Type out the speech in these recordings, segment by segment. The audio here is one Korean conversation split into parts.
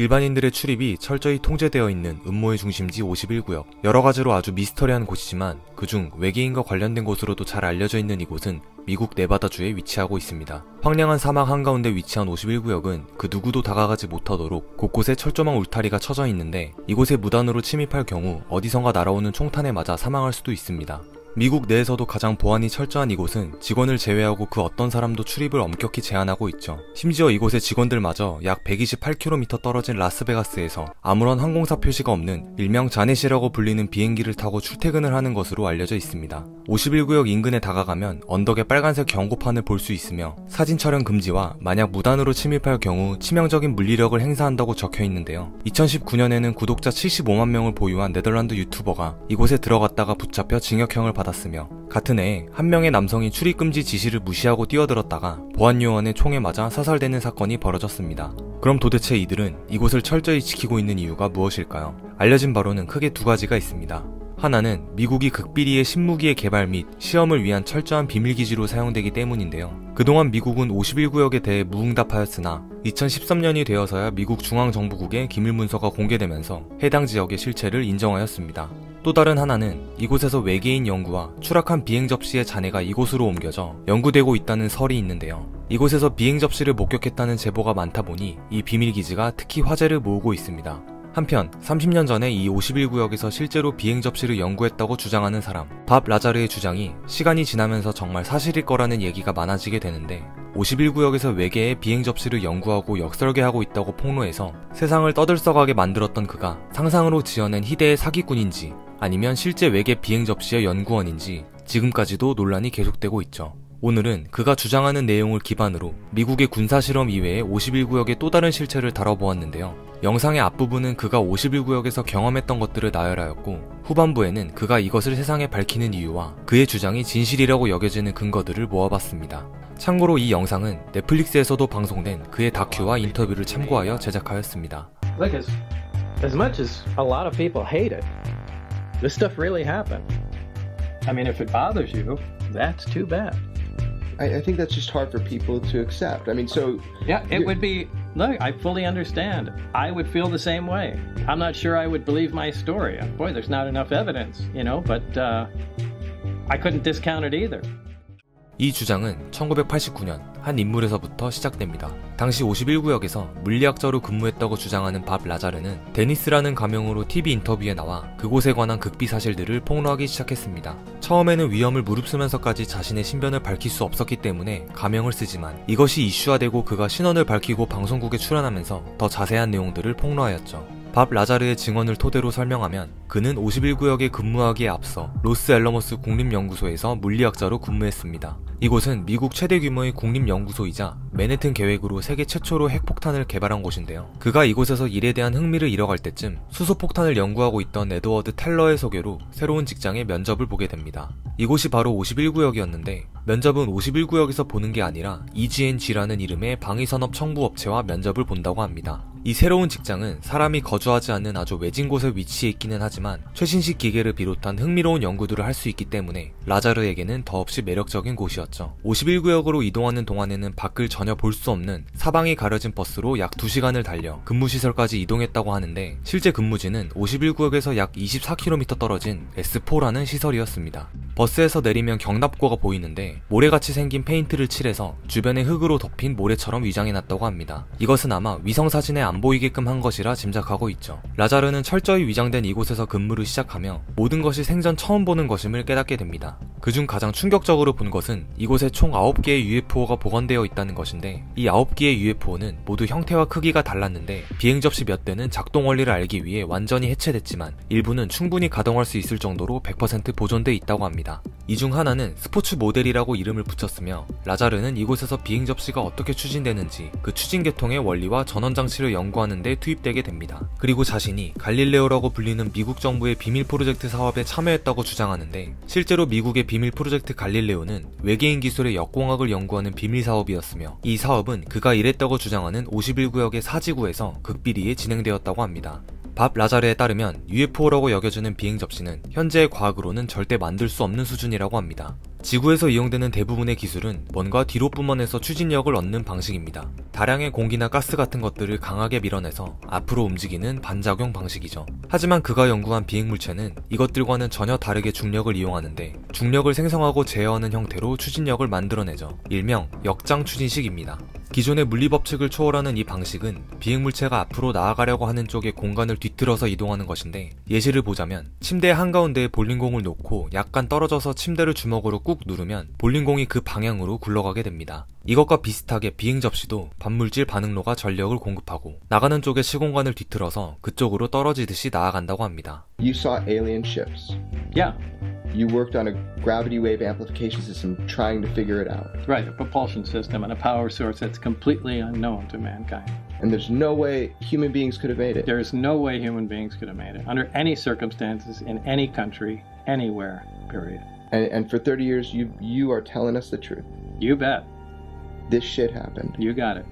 일반인들의 출입이 철저히 통제되어 있는 음모의 중심지 51구역. 여러가지로 아주 미스터리한 곳이지만 그중 외계인과 관련된 곳으로도 잘 알려져 있는 이곳은 미국 네바다주에 위치하고 있습니다. 황량한 사막 한가운데 위치한 51구역은 그 누구도 다가가지 못하도록 곳곳에 철조망 울타리가 쳐져 있는데 이곳에 무단으로 침입할 경우 어디선가 날아오는 총탄에 맞아 사망할 수도 있습니다. 미국 내에서도 가장 보안이 철저한 이곳은 직원을 제외하고 그 어떤 사람도 출입을 엄격히 제한하고 있죠. 심지어 이곳의 직원들마저 약 128km 떨어진 라스베가스에서 아무런 항공사 표시가 없는 일명 자넷이라고 불리는 비행기를 타고 출퇴근을 하는 것으로 알려져 있습니다. 51구역 인근에 다가가면 언덕에 빨간색 경고판을 볼 수 있으며 사진 촬영 금지와 만약 무단으로 침입할 경우 치명적인 물리력을 행사한다고 적혀 있는데요. 2019년에는 구독자 75만 명을 보유한 네덜란드 유튜버가 이곳에 들어갔다가 붙잡혀 징역형을 받았으며 같은 해에 한 명의 남성이 출입금지 지시를 무시하고 뛰어들었다가 보안요원의 총에 맞아 사살되는 사건이 벌어졌습니다. 그럼 도대체 이들은 이곳을 철저히 지키고 있는 이유가 무엇일까요? 알려진 바로는 크게 두 가지가 있습니다. 하나는 미국이 극비리의 신무기의 개발 및 시험을 위한 철저한 비밀기지로 사용되기 때문인데요. 그동안 미국은 51구역에 대해 무응답하였으나 2013년이 되어서야 미국 중앙정부국의 기밀문서가 공개되면서 해당 지역의 실체를 인정하였습니다. 또 다른 하나는 이곳에서 외계인 연구와 추락한 비행 접시의 잔해가 이곳으로 옮겨져 연구되고 있다는 설이 있는데요. 이곳에서 비행 접시를 목격했다는 제보가 많다 보니 이 비밀기지가 특히 화제를 모으고 있습니다. 한편 30년 전에 이 51구역에서 실제로 비행 접시를 연구했다고 주장하는 사람 밥 라자르의 주장이 시간이 지나면서 정말 사실일 거라는 얘기가 많아지게 되는데 51구역에서 외계의 비행 접시를 연구하고 역설계하고 있다고 폭로해서 세상을 떠들썩하게 만들었던 그가 상상으로 지어낸 희대의 사기꾼인지 아니면 실제 외계 비행 접시의 연구원인지 지금까지도 논란이 계속되고 있죠. 오늘은 그가 주장하는 내용을 기반으로 미국의 군사실험 이외의 51구역의 또 다른 실체를 다뤄보았는데요. 영상의 앞부분은 그가 51구역에서 경험했던 것들을 나열하였고 후반부에는 그가 이것을 세상에 밝히는 이유와 그의 주장이 진실이라고 여겨지는 근거들을 모아봤습니다. 참고로 이 영상은 넷플릭스에서도 방송된 그의 다큐와 인터뷰를 참고하여 제작하였습니다. Look, as much as a lot of people hate it, this stuff really happened. I mean, if it bothers you, that's too bad. I think that's just hard for people to accept. I mean, so... Yeah, it would be... Look, I fully understand. I would feel the same way. I'm not sure I would believe my story. Boy, there's not enough evidence, you know, but I couldn't discount it either. 이 주장은 1989년 한 인물에서부터 시작됩니다. 당시 51구역에서 물리학자로 근무했다고 주장하는 밥 라자르는 데니스라는 가명으로 TV 인터뷰에 나와 그곳에 관한 극비 사실들을 폭로하기 시작했습니다. 처음에는 위험을 무릅쓰면서까지 자신의 신변을 밝힐 수 없었기 때문에 가명을 쓰지만 이것이 이슈화되고 그가 신원을 밝히고 방송국에 출연하면서 더 자세한 내용들을 폭로하였죠. 밥 라자르의 증언을 토대로 설명하면 그는 51구역에 근무하기에 앞서 로스앨러머스 국립연구소에서 물리학자로 근무했습니다. 이곳은 미국 최대 규모의 국립연구소이자 맨해튼 계획으로 세계 최초로 핵폭탄을 개발한 곳인데요. 그가 이곳에서 일에 대한 흥미를 잃어갈 때쯤 수소폭탄을 연구하고 있던 에드워드 텔러의 소개로 새로운 직장에 면접을 보게 됩니다. 이곳이 바로 51구역이었는데 면접은 51구역에서 보는 게 아니라 EGNG라는 이름의 방위산업 청부업체와 면접을 본다고 합니다. 이 새로운 직장은 사람이 거주하지 않는 아주 외진 곳에 위치해 있기는 하지만 최신식 기계를 비롯한 흥미로운 연구들을 할 수 있기 때문에 라자르에게는 더없이 매력적인 곳이었죠. 51구역으로 이동하는 동안에는 밖을 전혀 볼 수 없는 사방이 가려진 버스로 약 2시간을 달려 근무시설까지 이동했다고 하는데 실제 근무지는 51구역에서 약 24km 떨어진 S4라는 시설이었습니다. 버스에서 내리면 경납고가 보이는데 모래같이 생긴 페인트를 칠해서 주변에 흙으로 덮인 모래처럼 위장해놨다고 합니다. 이것은 아마 위성사진에 안 보이게끔 한 것이라 짐작하고 있죠. 라자르는 철저히 위장된 이곳에서 근무를 시작하며 모든 것이 생전 처음 보는 것임을 깨닫게 됩니다. 그중 가장 충격적으로 본 것은 이곳에 총 9개의 UFO가 보관되어 있다는 것인데 이 9개의 UFO는 모두 형태와 크기가 달랐는데 비행 접시 몇 대는 작동 원리를 알기 위해 완전히 해체됐지만 일부는 충분히 가동할 수 있을 정도로 100% 보존돼 있다고 합니다. 이 중 하나는 스포츠 모델이라고 이름을 붙였으며 라자르는 이곳에서 비행 접시가 어떻게 추진되는지 그 추진 계통의 원리와 전원 장치를 연구하는 데 투입되게 됩니다. 그리고 자신이 갈릴레오라고 불리는 미국 정부의 비밀 프로젝트 사업에 참여했다고 주장하는데 실제로 미국의 비밀 프로젝트 갈릴레오는 외계인 기술의 역공학을 연구하는 비밀 사업이었으며 이 사업은 그가 일했다고 주장하는 51구역의 사지구에서 극비리에 진행되었다고 합니다. 밥 라자르에 따르면 UFO라고 여겨지는 비행 접시는 현재의 과학으로는 절대 만들 수 없는 수준이라고 합니다. 지구에서 이용되는 대부분의 기술은 뭔가 뒤로 뿜어내서 추진력을 얻는 방식입니다. 다량의 공기나 가스 같은 것들을 강하게 밀어내서 앞으로 움직이는 반작용 방식이죠. 하지만 그가 연구한 비행물체는 이것들과는 전혀 다르게 중력을 이용하는데 중력을 생성하고 제어하는 형태로 추진력을 만들어내죠. 일명 역장 추진식입니다. 기존의 물리법칙을 초월하는 이 방식은 비행물체가 앞으로 나아가려고 하는 쪽의 공간을 뒤틀어서 이동하는 것인데, 예시를 보자면 침대 한가운데에 볼링공을 놓고 약간 떨어져서 침대를 주먹으로 꾹 누르면 볼링공이 그 방향으로 굴러가게 됩니다. 이것과 비슷하게 비행 접시도 반물질 반응로가 전력을 공급하고 나가는 쪽의 시공간을 뒤틀어서 그쪽으로 떨어지듯이 나아간다고 합니다. You saw alien ships. Yeah. You worked on a gravity wave amplification system trying to figure it out. Right, a propulsion system and a power source that's completely unknown to mankind. And there's no way human beings could have made it. There's no way human beings could have made it under any circumstances in any country, anywhere, period. And for 30 years, you are telling us the truth. You bet. This shit happened. You got it.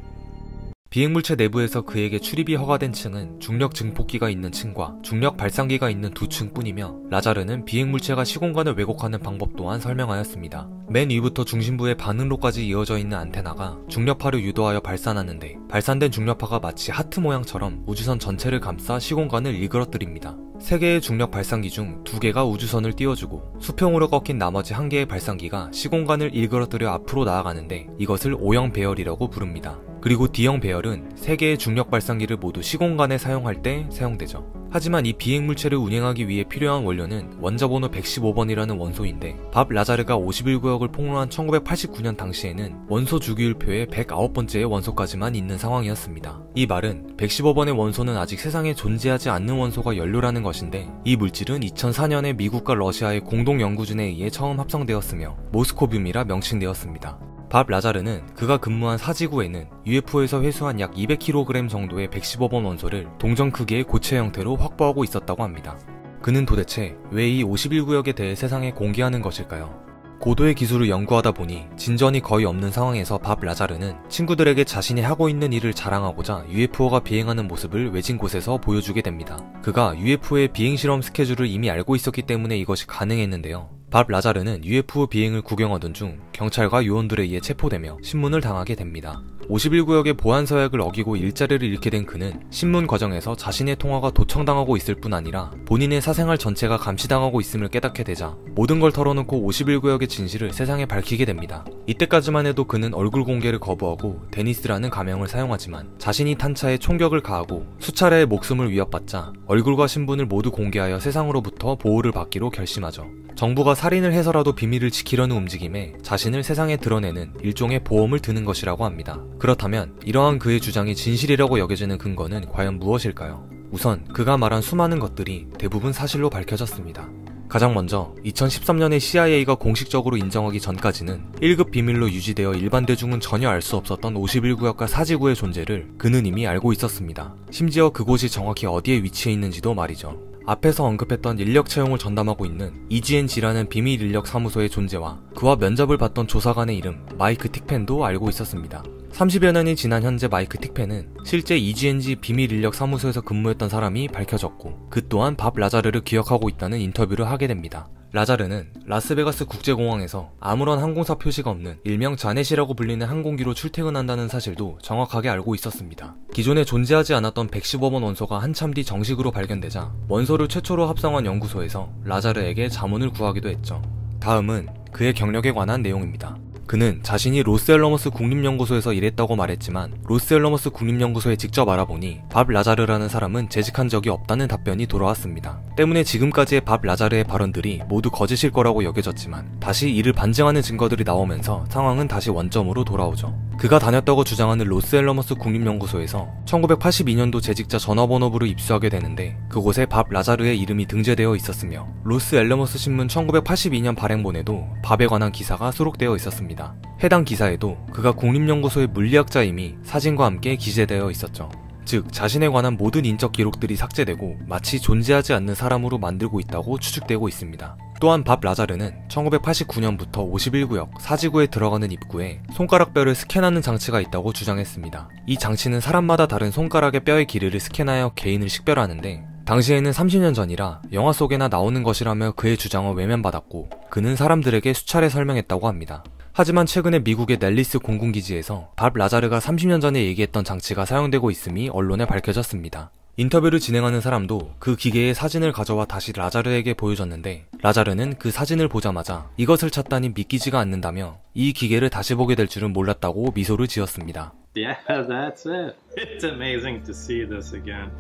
비행물체 내부에서 그에게 출입이 허가된 층은 중력 증폭기가 있는 층과 중력 발산기가 있는 두 층뿐이며, 라자르는 비행물체가 시공간을 왜곡하는 방법 또한 설명하였습니다. 맨 위부터 중심부의 반응로까지 이어져 있는 안테나가 중력파를 유도하여 발산하는데, 발산된 중력파가 마치 하트 모양처럼 우주선 전체를 감싸 시공간을 일그러뜨립니다. 3개의 중력 발산기 중 2개가 우주선을 띄워주고 수평으로 꺾인 나머지 1개의 발산기가 시공간을 일그러뜨려 앞으로 나아가는데, 이것을 O형 배열이라고 부릅니다. 그리고 D형 배열은 3개의 중력 발산기를 모두 시공간에 사용할 때 사용되죠. 하지만 이 비행물체를 운행하기 위해 필요한 원료는 원자번호 115번이라는 원소인데, 밥 라자르가 51구역을 폭로한 1989년 당시에는 원소 주기율표에 109번째의 원소까지만 있는 상황이었습니다. 이 말은 115번의 원소는 아직 세상에 존재하지 않는 원소가 연료라는 것인데, 이 물질은 2004년에 미국과 러시아의 공동 연구진에 의해 처음 합성되었으며 모스코뷴이라 명칭되었습니다. 밥 라자르는 그가 근무한 사지구에는 UFO에서 회수한 약 200kg 정도의 115번 원소를 동전 크기의 고체 형태로 확보하고 있었다고 합니다. 그는 도대체 왜 이 51구역에 대해 세상에 공개하는 것일까요? 고도의 기술을 연구하다 보니 진전이 거의 없는 상황에서 밥 라자르는 친구들에게 자신이 하고 있는 일을 자랑하고자 UFO가 비행하는 모습을 외진 곳에서 보여주게 됩니다. 그가 UFO의 비행 실험 스케줄을 이미 알고 있었기 때문에 이것이 가능했는데요. 밥 라자르는 UFO 비행을 구경하던 중 경찰과 요원들에 의해 체포되며 신문을 당하게 됩니다. 51구역의 보안 서약을 어기고 일자리를 잃게 된 그는 신문 과정에서 자신의 통화가 도청당하고 있을 뿐 아니라 본인의 사생활 전체가 감시당하고 있음을 깨닫게 되자 모든 걸 털어놓고 51구역의 진실을 세상에 밝히게 됩니다. 이때까지만 해도 그는 얼굴 공개를 거부하고 데니스라는 가명을 사용하지만, 자신이 탄 차에 총격을 가하고 수차례의 목숨을 위협받자 얼굴과 신분을 모두 공개하여 세상으로부터 보호를 받기로 결심하죠. 정부가 살인을 해서라도 비밀을 지키려는 움직임에 자신을 세상에 드러내는 일종의 보험을 드는 것이라고 합니다. 그렇다면 이러한 그의 주장이 진실이라고 여겨지는 근거는 과연 무엇일까요? 우선 그가 말한 수많은 것들이 대부분 사실로 밝혀졌습니다. 가장 먼저 2013년에 CIA가 공식적으로 인정하기 전까지는 1급 비밀로 유지되어 일반 대중은 전혀 알 수 없었던 51구역과 사지구의 존재를 그는 이미 알고 있었습니다. 심지어 그곳이 정확히 어디에 위치해 있는지도 말이죠. 앞에서 언급했던 인력 채용을 전담하고 있는 EGNG라는 비밀 인력 사무소의 존재와 그와 면접을 받던 조사관의 이름 마이크 틱펜도 알고 있었습니다. 30여 년이 지난 현재 마이크 틱펜은 실제 EGNG 비밀 인력 사무소에서 근무했던 사람이 밝혀졌고, 그 또한 밥 라자르를 기억하고 있다는 인터뷰를 하게 됩니다. 라자르는 라스베가스 국제공항에서 아무런 항공사 표시가 없는 일명 자넷이라고 불리는 항공기로 출퇴근한다는 사실도 정확하게 알고 있었습니다. 기존에 존재하지 않았던 115번 원소가 한참 뒤 정식으로 발견되자 원소를 최초로 합성한 연구소에서 라자르에게 자문을 구하기도 했죠. 다음은 그의 경력에 관한 내용입니다. 그는 자신이 로스앨러머스 국립연구소에서 일했다고 말했지만, 로스앨러머스 국립연구소에 직접 알아보니 밥 라자르라는 사람은 재직한 적이 없다는 답변이 돌아왔습니다. 때문에 지금까지의 밥 라자르의 발언들이 모두 거짓일 거라고 여겨졌지만, 다시 이를 반증하는 증거들이 나오면서 상황은 다시 원점으로 돌아오죠. 그가 다녔다고 주장하는 로스앨러머스 국립연구소에서 1982년도 재직자 전화번호부를 입수하게 되는데, 그곳에 밥 라자르의 이름이 등재되어 있었으며 로스앨러머스 신문 1982년 발행본에도 밥에 관한 기사가 수록되어 있었습니다. 해당 기사에도 그가 국립연구소의 물리학자임이 사진과 함께 기재되어 있었죠. 즉, 자신에 관한 모든 인적 기록들이 삭제되고 마치 존재하지 않는 사람으로 만들고 있다고 추측되고 있습니다. 또한 밥 라자르는 1989년부터 51구역 사지구에 들어가는 입구에 손가락뼈를 스캔하는 장치가 있다고 주장했습니다. 이 장치는 사람마다 다른 손가락의 뼈의 길이를 스캔하여 개인을 식별하는데, 당시에는 30년 전이라 영화 속에나 나오는 것이라며 그의 주장을 외면받았고 그는 사람들에게 수차례 설명했다고 합니다. 하지만 최근에 미국의 넬리스 공군기지에서 밥 라자르가 30년 전에 얘기했던 장치가 사용되고 있음이 언론에 밝혀졌습니다. 인터뷰를 진행하는 사람도 그 기계의 사진을 가져와 다시 라자르에게 보여줬는데 라자르는 그 사진을 보자마자 이것을 찾다니 믿기지가 않는다며 이 기계를 다시 보게 될 줄은 몰랐다고 미소를 지었습니다. Yeah, that's it. It's amazing to see this again.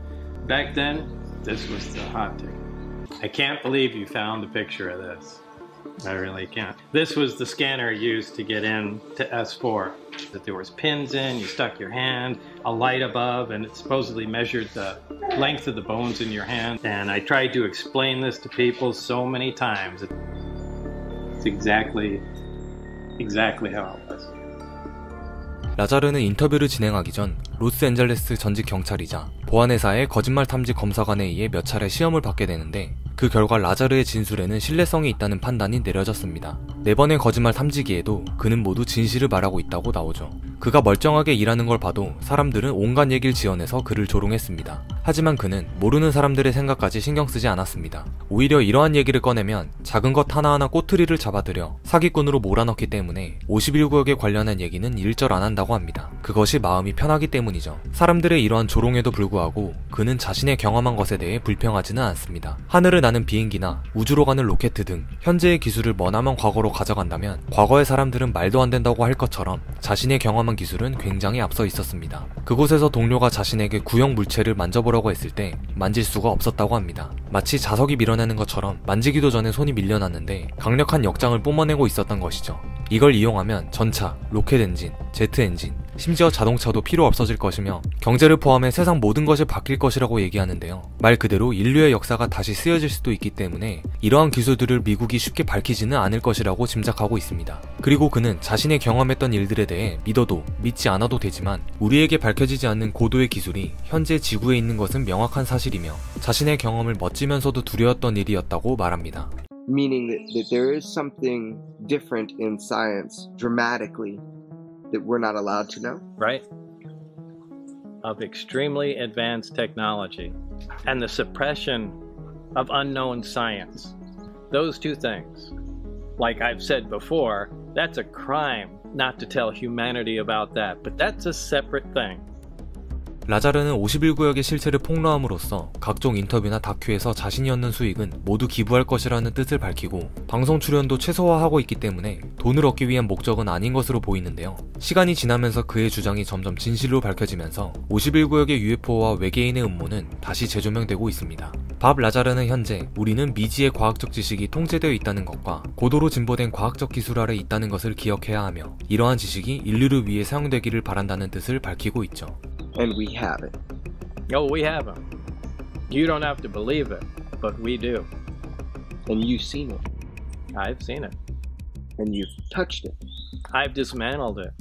Back then, this was the hot ticket. I can't believe you found the picture of this. I really can't. This was the scanner used to get in to S4. That there was pins in, you stuck your hand, a light above, and it supposedly measured the length of the bones in your hand. And I tried to explain this to people so many times. It's exactly how it was. 라자르는 인터뷰를 진행하기 전 로스앤젤레스 전직 경찰이자 보안회사의 거짓말 탐지 검사관에 의해 몇 차례 시험을 받게 되는데 그 결과 라자르의 진술에는 신뢰성이 있다는 판단이 내려졌습니다. 4번의 거짓말 탐지기에도 그는 모두 진실을 말하고 있다고 나오죠. 그가 멀쩡하게 일하는 걸 봐도 사람들은 온갖 얘기를 지어내서 그를 조롱했습니다. 하지만 그는 모르는 사람들의 생각까지 신경 쓰지 않았습니다. 오히려 이러한 얘기를 꺼내면 작은 것 하나하나 꼬투리를 잡아들여 사기꾼으로 몰아넣기 때문에 51구역에 관련한 얘기는 일절 안 한다고 합니다. 그것이 마음이 편하기 때문이죠. 사람들의 이러한 조롱에도 불구하고 그는 자신의 경험한 것에 대해 불평하지는 않습니다. 하늘을 나는 비행기나 우주로 가는 로켓 등 현재의 기술을 머나먼 과거로 가져간다면 과거의 사람들은 말도 안 된다고 할 것처럼 자신의 경험한 기술은 굉장히 앞서 있었습니다. 그곳에서 동료가 자신에게 구형 물체를 만져보려고 했을 때 만질 수가 없었다고 합니다. 마치 자석이 밀어내는 것처럼 만지기도 전에 손이 밀려났는데 강력한 역장을 뿜어내고 있었던 것이죠. 이걸 이용하면 전차, 로켓 엔진, 제트 엔진, 심지어 자동차도 필요 없어질 것이며 경제를 포함해 세상 모든 것이 바뀔 것이라고 얘기하는데요. 말 그대로 인류의 역사가 다시 쓰여질 수도 있기 때문에 이러한 기술들을 미국이 쉽게 밝히지는 않을 것이라고 짐작하고 있습니다. 그리고 그는 자신의 경험했던 일들에 대해 믿어도 믿지 않아도 되지만 우리에게 밝혀지지 않는 고도의 기술이 현재 지구에 있는 것은 명확한 사실이며 자신의 경험을 멋지면서도 두려웠던 일이었다고 말합니다. Meaning that there is something different in science dramatically that we're not allowed to know. Right? Of extremely advanced technology and the suppression of unknown science. Those two things. Like I've said before, that's a crime not to tell humanity about that, but that's a separate thing. 라자르는 51구역의 실체를 폭로함으로써 각종 인터뷰나 다큐에서 자신이 얻는 수익은 모두 기부할 것이라는 뜻을 밝히고 방송 출연도 최소화하고 있기 때문에 돈을 얻기 위한 목적은 아닌 것으로 보이는데요. 시간이 지나면서 그의 주장이 점점 진실로 밝혀지면서 51구역의 UFO와 외계인의 음모는 다시 재조명되고 있습니다. 밥 라자르는 현재 우리는 미지의 과학적 지식이 통제되어 있다는 것과 고도로 진보된 과학적 기술 아래 있다는 것을 기억해야 하며 이러한 지식이 인류를 위해 사용되기를 바란다는 뜻을 밝히고 있죠. And we have it. Oh, we have them. You don't have to believe it, but we do. And you've seen it. I've seen it. And you've touched it. I've dismantled it.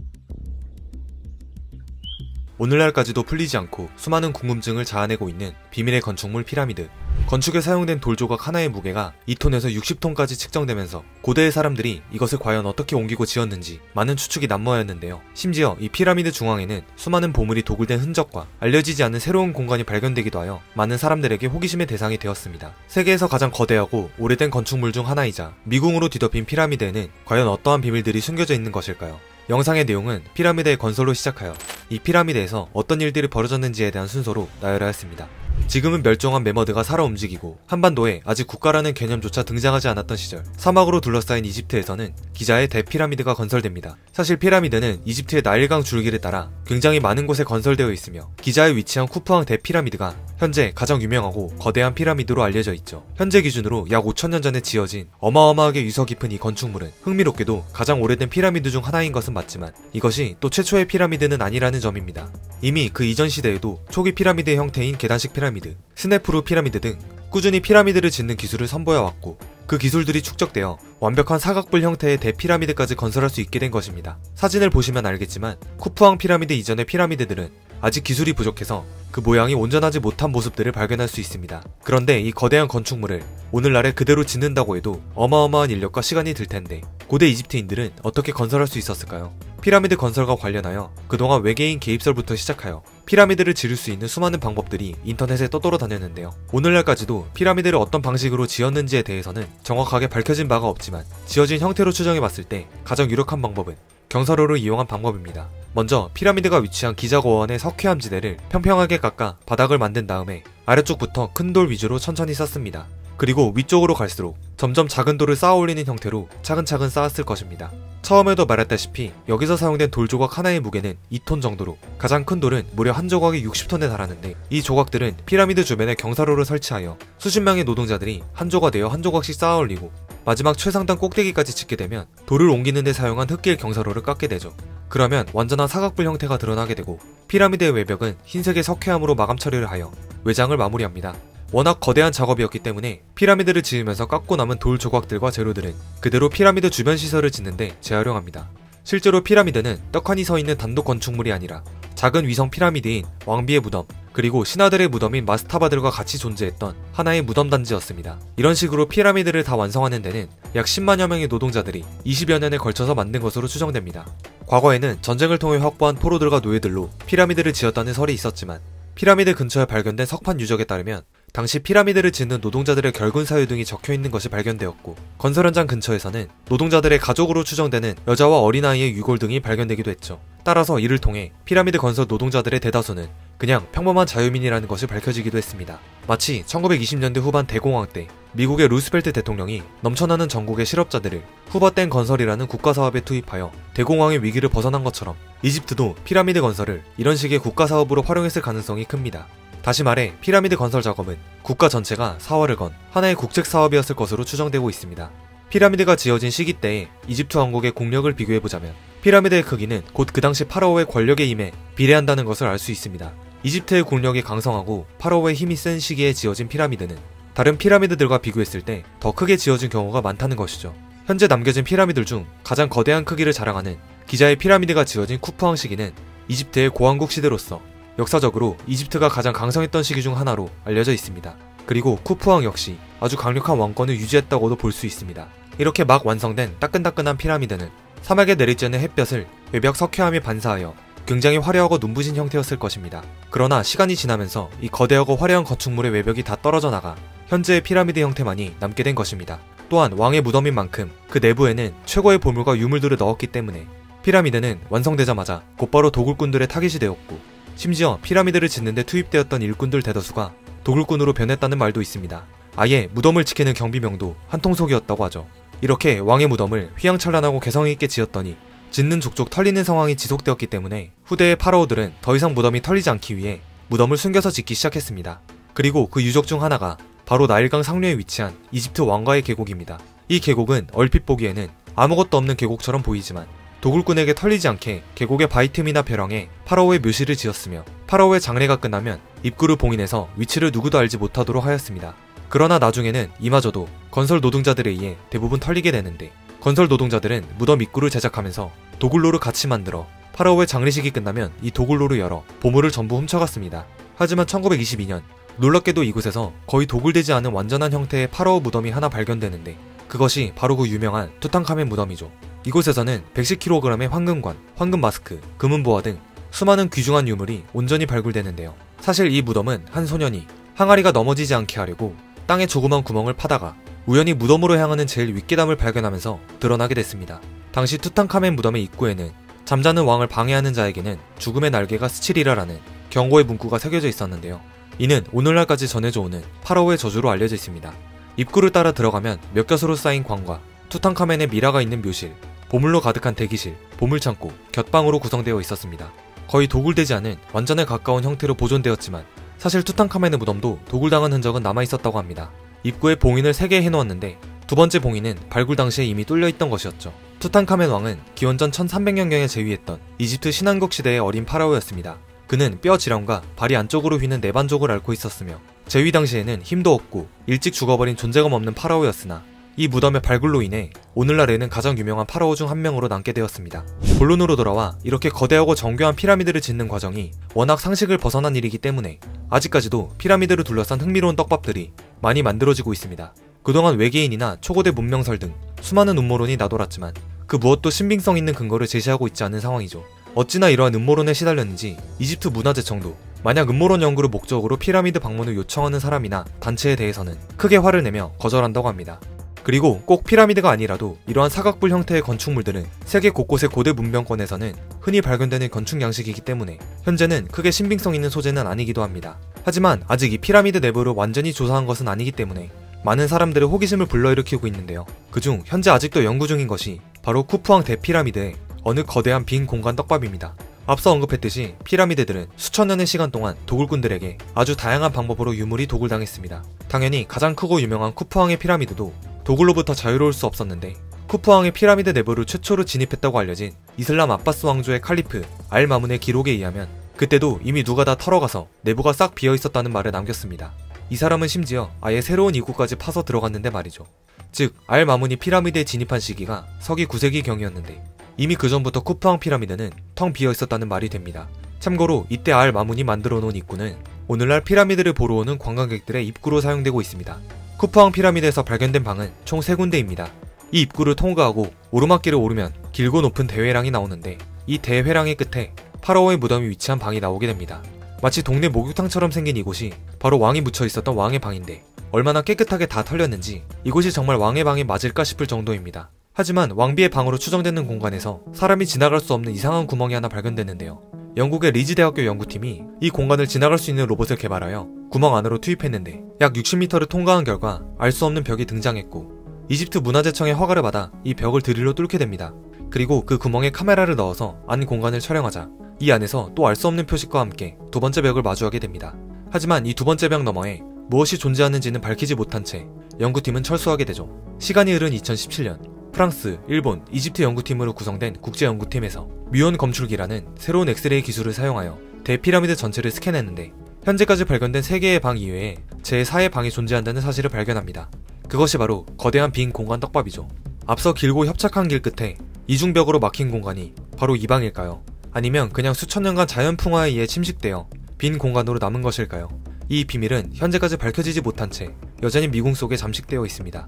오늘날까지도 풀리지 않고 수많은 궁금증을 자아내고 있는 비밀의 건축물 피라미드. 건축에 사용된 돌조각 하나의 무게가 2톤에서 60톤까지 측정되면서 고대의 사람들이 이것을 과연 어떻게 옮기고 지었는지 많은 추측이 난무하였는데요. 심지어 이 피라미드 중앙에는 수많은 보물이 도굴된 흔적과 알려지지 않은 새로운 공간이 발견되기도 하여 많은 사람들에게 호기심의 대상이 되었습니다. 세계에서 가장 거대하고 오래된 건축물 중 하나이자 미궁으로 뒤덮인 피라미드에는 과연 어떠한 비밀들이 숨겨져 있는 것일까요? 영상의 내용은 피라미드의 건설로 시작하여 이 피라미드에서 어떤 일들이 벌어졌는지에 대한 순서로 나열하였습니다. 지금은 멸종한 매머드가 살아 움직이고 한반도에 아직 국가라는 개념조차 등장하지 않았던 시절 사막으로 둘러싸인 이집트에서는 기자의 대피라미드가 건설됩니다. 사실 피라미드는 이집트의 나일강 줄기를 따라 굉장히 많은 곳에 건설되어 있으며 기자에 위치한 쿠프왕 대피라미드가 현재 가장 유명하고 거대한 피라미드로 알려져 있죠. 현재 기준으로 약 5,000년 전에 지어진 어마어마하게 유서 깊은 이 건축물은 흥미롭게도 가장 오래된 피라미드 중 하나인 것은 맞지만 이것이 또 최초의 피라미드는 아니라는 점입니다. 이미 그 이전 시대에도 초기 피라미드의 형태인 계단식 피라미드, 스네프루 피라미드 등 꾸준히 피라미드를 짓는 기술을 선보여왔고 그 기술들이 축적되어 완벽한 사각뿔 형태의 대피라미드까지 건설할 수 있게 된 것입니다. 사진을 보시면 알겠지만 쿠프왕 피라미드 이전의 피라미드들은 아직 기술이 부족해서 그 모양이 온전하지 못한 모습들을 발견할 수 있습니다. 그런데 이 거대한 건축물을 오늘날에 그대로 짓는다고 해도 어마어마한 인력과 시간이 들 텐데 고대 이집트인들은 어떻게 건설할 수 있었을까요? 피라미드 건설과 관련하여 그동안 외계인 개입설부터 시작하여 피라미드를 지을 수 있는 수많은 방법들이 인터넷에 떠돌아다녔는데요. 오늘날까지도 피라미드를 어떤 방식으로 지었는지에 대해서는 정확하게 밝혀진 바가 없지만 지어진 형태로 추정해봤을 때 가장 유력한 방법은 경사로를 이용한 방법입니다. 먼저 피라미드가 위치한 기자고원의 석회암지대를 평평하게 깎아 바닥을 만든 다음에 아래쪽부터 큰 돌 위주로 천천히 쌓습니다. 그리고 위쪽으로 갈수록 점점 작은 돌을 쌓아 올리는 형태로 차근차근 쌓았을 것입니다. 처음에도 말했다시피 여기서 사용된 돌 조각 하나의 무게는 2톤 정도로 가장 큰 돌은 무려 한 조각이 60톤에 달하는데 이 조각들은 피라미드 주변에 경사로를 설치하여 수십 명의 노동자들이 한 조가 되어 한 조각씩 쌓아 올리고 마지막 최상단 꼭대기까지 짓게 되면 돌을 옮기는 데 사용한 흙길 경사로를 깎게 되죠. 그러면 완전한 사각불 형태가 드러나게 되고 피라미드의 외벽은 흰색의 석회암으로 마감 처리를 하여 외장을 마무리합니다. 워낙 거대한 작업이었기 때문에 피라미드를 지으면서 깎고 남은 돌 조각들과 재료들은 그대로 피라미드 주변 시설을 짓는데 재활용합니다. 실제로 피라미드는 떡하니 서 있는 단독 건축물이 아니라 작은 위성 피라미드인 왕비의 무덤, 그리고 신하들의 무덤인 마스타바들과 같이 존재했던 하나의 무덤 단지였습니다. 이런 식으로 피라미드를 다 완성하는 데는 약 10만여 명의 노동자들이 20여 년에 걸쳐서 만든 것으로 추정됩니다. 과거에는 전쟁을 통해 확보한 포로들과 노예들로 피라미드를 지었다는 설이 있었지만 피라미드 근처에 발견된 석판 유적에 따르면 당시 피라미드를 짓는 노동자들의 결근 사유 등이 적혀있는 것이 발견되었고 건설 현장 근처에서는 노동자들의 가족으로 추정되는 여자와 어린아이의 유골 등이 발견되기도 했죠. 따라서 이를 통해 피라미드 건설 노동자들의 대다수는 그냥 평범한 자유민이라는 것이 밝혀지기도 했습니다. 마치 1920년대 후반 대공황 때 미국의 루스벨트 대통령이 넘쳐나는 전국의 실업자들을 후바땡 건설이라는 국가사업에 투입하여 대공황의 위기를 벗어난 것처럼 이집트도 피라미드 건설을 이런 식의 국가사업으로 활용했을 가능성이 큽니다. 다시 말해 피라미드 건설 작업은 국가 전체가 사활을 건 하나의 국책사업이었을 것으로 추정되고 있습니다. 피라미드가 지어진 시기 때의 이집트 왕국의 국력을 비교해보자면 피라미드의 크기는 곧 그 당시 파라오의 권력의 힘에 비례한다는 것을 알 수 있습니다. 이집트의 국력이 강성하고 파라오의 힘이 센 시기에 지어진 피라미드는 다른 피라미드들과 비교했을 때 더 크게 지어진 경우가 많다는 것이죠. 현재 남겨진 피라미드 중 가장 거대한 크기를 자랑하는 기자의 피라미드가 지어진 쿠프왕 시기는 이집트의 고왕국 시대로서 역사적으로 이집트가 가장 강성했던 시기 중 하나로 알려져 있습니다. 그리고 쿠프왕 역시 아주 강력한 왕권을 유지했다고도 볼 수 있습니다. 이렇게 막 완성된 따끈따끈한 피라미드는 사막에 내리쬐는 햇볕을 외벽 석회암이 반사하여 굉장히 화려하고 눈부신 형태였을 것입니다. 그러나 시간이 지나면서 이 거대하고 화려한 건축물의 외벽이 다 떨어져 나가 현재의 피라미드 형태만이 남게 된 것입니다. 또한 왕의 무덤인 만큼 그 내부에는 최고의 보물과 유물들을 넣었기 때문에 피라미드는 완성되자마자 곧바로 도굴꾼들의 타깃이 되었고 심지어 피라미드를 짓는데 투입되었던 일꾼들 대다수가 도굴꾼으로 변했다는 말도 있습니다. 아예 무덤을 지키는 경비명도 한통속이었다고 하죠. 이렇게 왕의 무덤을 휘황찬란하고 개성있게 지었더니 짓는 족족 털리는 상황이 지속되었기 때문에 후대의 파라오들은 더 이상 무덤이 털리지 않기 위해 무덤을 숨겨서 짓기 시작했습니다. 그리고 그 유적 중 하나가 바로 나일강 상류에 위치한 이집트 왕가의 계곡입니다. 이 계곡은 얼핏 보기에는 아무것도 없는 계곡처럼 보이지만 도굴꾼에게 털리지 않게 계곡의 바위 틈이나 벼랑에 파라오의 묘실을 지었으며 파라오의 장례가 끝나면 입구를 봉인해서 위치를 누구도 알지 못하도록 하였습니다. 그러나 나중에는 이마저도 건설 노동자들에 의해 대부분 털리게 되는데 건설 노동자들은 무덤 입구를 제작하면서 도굴로를 같이 만들어 파라오의 장례식이 끝나면 이 도굴로를 열어 보물을 전부 훔쳐갔습니다. 하지만 1922년 놀랍게도 이곳에서 거의 도굴되지 않은 완전한 형태의 파라오 무덤이 하나 발견되는데 그것이 바로 그 유명한 투탕카멘 무덤이죠. 이곳에서는 110kg의 황금관, 황금 마스크, 금은 보화 등 수많은 귀중한 유물이 온전히 발굴되는데요. 사실 이 무덤은 한 소년이 항아리가 넘어지지 않게 하려고 땅에 조그만 구멍을 파다가 우연히 무덤으로 향하는 제일 윗계담을 발견하면서 드러나게 됐습니다. 당시 투탕카멘 무덤의 입구에는 잠자는 왕을 방해하는 자에게는 죽음의 날개가 스치리라라는 경고의 문구가 새겨져 있었는데요. 이는 오늘날까지 전해져 오는 파라오의 저주로 알려져 있습니다. 입구를 따라 들어가면 몇 곁으로 쌓인 관과 투탕카멘의 미라가 있는 묘실, 보물로 가득한 대기실, 보물창고, 곁방으로 구성되어 있었습니다. 거의 도굴되지 않은 완전에 가까운 형태로 보존되었지만 사실 투탕카멘의 무덤도 도굴당한 흔적은 남아있었다고 합니다. 입구에 봉인을 3개 해놓았는데 두 번째 봉인은 발굴 당시에 이미 뚫려있던 것이었죠. 투탕카멘 왕은 기원전 1300년경에 재위했던 이집트 신왕국 시대의 어린 파라오였습니다. 그는 뼈 지렴과 발이 안쪽으로 휘는 내반족을 앓고 있었으며 재위 당시에는 힘도 없고 일찍 죽어버린 존재감 없는 파라오였으나 이 무덤의 발굴로 인해 오늘날에는 가장 유명한 파라오 중 한 명으로 남게 되었습니다. 본론으로 돌아와 이렇게 거대하고 정교한 피라미드를 짓는 과정이 워낙 상식을 벗어난 일이기 때문에 아직까지도 피라미드를 둘러싼 흥미로운 떡밥들이 많이 만들어지고 있습니다. 그동안 외계인이나 초고대 문명설 등 수많은 음모론이 나돌았지만 그 무엇도 신빙성 있는 근거를 제시하고 있지 않은 상황이죠. 어찌나 이러한 음모론에 시달렸는지 이집트 문화재청도 만약 음모론 연구를 목적으로 피라미드 방문을 요청하는 사람이나 단체에 대해서는 크게 화를 내며 거절한다고 합니다. 그리고 꼭 피라미드가 아니라도 이러한 사각뿔 형태의 건축물들은 세계 곳곳의 고대 문명권에서는 흔히 발견되는 건축 양식이기 때문에 현재는 크게 신빙성 있는 소재는 아니기도 합니다. 하지만 아직 이 피라미드 내부를 완전히 조사한 것은 아니기 때문에 많은 사람들의 호기심을 불러일으키고 있는데요. 그중 현재 아직도 연구 중인 것이 바로 쿠프왕 대피라미드의 어느 거대한 빈 공간 떡밥입니다. 앞서 언급했듯이 피라미드들은 수천 년의 시간 동안 도굴꾼들에게 아주 다양한 방법으로 유물이 도굴당했습니다. 당연히 가장 크고 유명한 쿠프왕의 피라미드도 도굴로부터 자유로울 수 없었는데 쿠프왕의 피라미드 내부를 최초로 진입했다고 알려진 이슬람 아바스 왕조의 칼리프 알 마문의 기록에 의하면 그때도 이미 누가 다 털어가서 내부가 싹 비어있었다는 말을 남겼습니다. 이 사람은 심지어 아예 새로운 입구까지 파서 들어갔는데 말이죠. 즉 알 마문이 피라미드에 진입한 시기가 서기 9세기경이었는데 이미 그 전부터 쿠프왕 피라미드는 텅 비어있었다는 말이 됩니다. 참고로 이때 알 마문이 만들어 놓은 입구는 오늘날 피라미드를 보러 오는 관광객들의 입구로 사용되고 있습니다. 쿠프왕 피라미드에서 발견된 방은 총 3군데입니다. 이 입구를 통과하고 오르막길을 오르면 길고 높은 대회랑이 나오는데 이 대회랑의 끝에 파라오의 무덤이 위치한 방이 나오게 됩니다. 마치 동네 목욕탕처럼 생긴 이곳이 바로 왕이 묻혀 있었던 왕의 방인데 얼마나 깨끗하게 다 털렸는지 이곳이 정말 왕의 방이 맞을까 싶을 정도입니다. 하지만 왕비의 방으로 추정되는 공간에서 사람이 지나갈 수 없는 이상한 구멍이 하나 발견됐는데요. 영국의 리즈 대학교 연구팀이 이 공간을 지나갈 수 있는 로봇을 개발하여 구멍 안으로 투입했는데 약 60m를 통과한 결과 알 수 없는 벽이 등장했고 이집트 문화재청의 허가를 받아 이 벽을 드릴로 뚫게 됩니다. 그리고 그 구멍에 카메라를 넣어서 안 공간을 촬영하자 이 안에서 또 알 수 없는 표식과 함께 두 번째 벽을 마주하게 됩니다. 하지만 이 두 번째 벽 너머에 무엇이 존재하는지는 밝히지 못한 채 연구팀은 철수하게 되죠. 시간이 흐른 2017년 프랑스, 일본, 이집트 연구팀으로 구성된 국제연구팀에서 뮤온 검출기라는 새로운 엑스레이 기술을 사용하여 대피라미드 전체를 스캔했는데 현재까지 발견된 3개의 방 이외에 제4의 방이 존재한다는 사실을 발견합니다. 그것이 바로 거대한 빈 공간 떡밥이죠. 앞서 길고 협착한 길 끝에 이중벽으로 막힌 공간이 바로 이 방일까요? 아니면 그냥 수천 년간 자연풍화에 의해 침식되어 빈 공간으로 남은 것일까요? 이 비밀은 현재까지 밝혀지지 못한 채 여전히 미궁 속에 잠식되어 있습니다.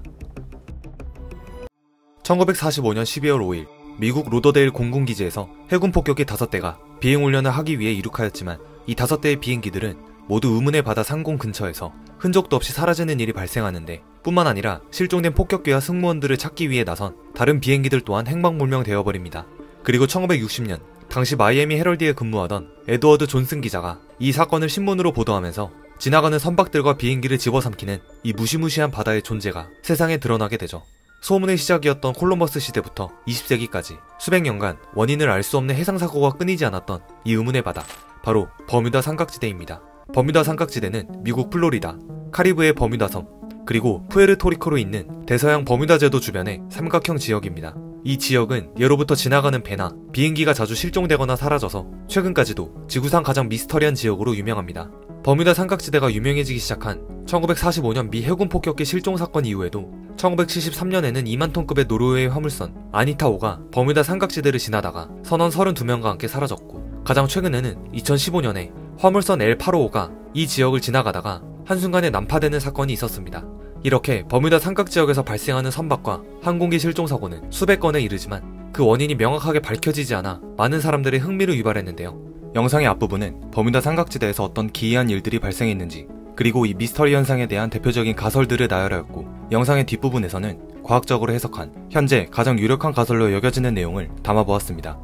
1945년 12월 5일 미국 로더데일 공군기지에서 해군 폭격기 5대가 비행훈련을 하기 위해 이륙하였지만 이 5대의 비행기들은 모두 의문의 바다 상공 근처에서 흔적도 없이 사라지는 일이 발생하는데 뿐만 아니라 실종된 폭격기와 승무원들을 찾기 위해 나선 다른 비행기들 또한 행방불명되어 버립니다. 그리고 1960년 당시 마이애미 헤럴드에 근무하던 에드워드 존슨 기자가 이 사건을 신문으로 보도하면서 지나가는 선박들과 비행기를 집어삼키는 이 무시무시한 바다의 존재가 세상에 드러나게 되죠. 소문의 시작이었던 콜럼버스 시대부터 20세기까지 수백 년간 원인을 알 수 없는 해상사고가 끊이지 않았던 이 의문의 바다, 바로 버뮤다 삼각지대입니다. 버뮤다 삼각지대는 미국 플로리다, 카리브해 버뮤다섬, 그리고 푸에르토리코로 있는 대서양 버뮤다 제도 주변의 삼각형 지역입니다. 이 지역은 예로부터 지나가는 배나 비행기가 자주 실종되거나 사라져서 최근까지도 지구상 가장 미스터리한 지역으로 유명합니다. 버뮤다 삼각지대가 유명해지기 시작한 1945년 미 해군 폭격기 실종 사건 이후에도 1973년에는 2만 톤급의 노르웨이 화물선 아니타호가 버뮤다 삼각지대를 지나다가 선원 32명과 함께 사라졌고 가장 최근에는 2015년에 화물선 L855가 이 지역을 지나가다가 한순간에 난파되는 사건이 있었습니다. 이렇게 버뮤다 삼각지역에서 발생하는 선박과 항공기 실종 사고는 수백 건에 이르지만 그 원인이 명확하게 밝혀지지 않아 많은 사람들의 흥미를 유발했는데요. 영상의 앞부분은 버뮤다 삼각지대에서 어떤 기이한 일들이 발생했는지 그리고 이 미스터리 현상에 대한 대표적인 가설들을 나열하였고 영상의 뒷부분에서는 과학적으로 해석한 현재 가장 유력한 가설로 여겨지는 내용을 담아보았습니다.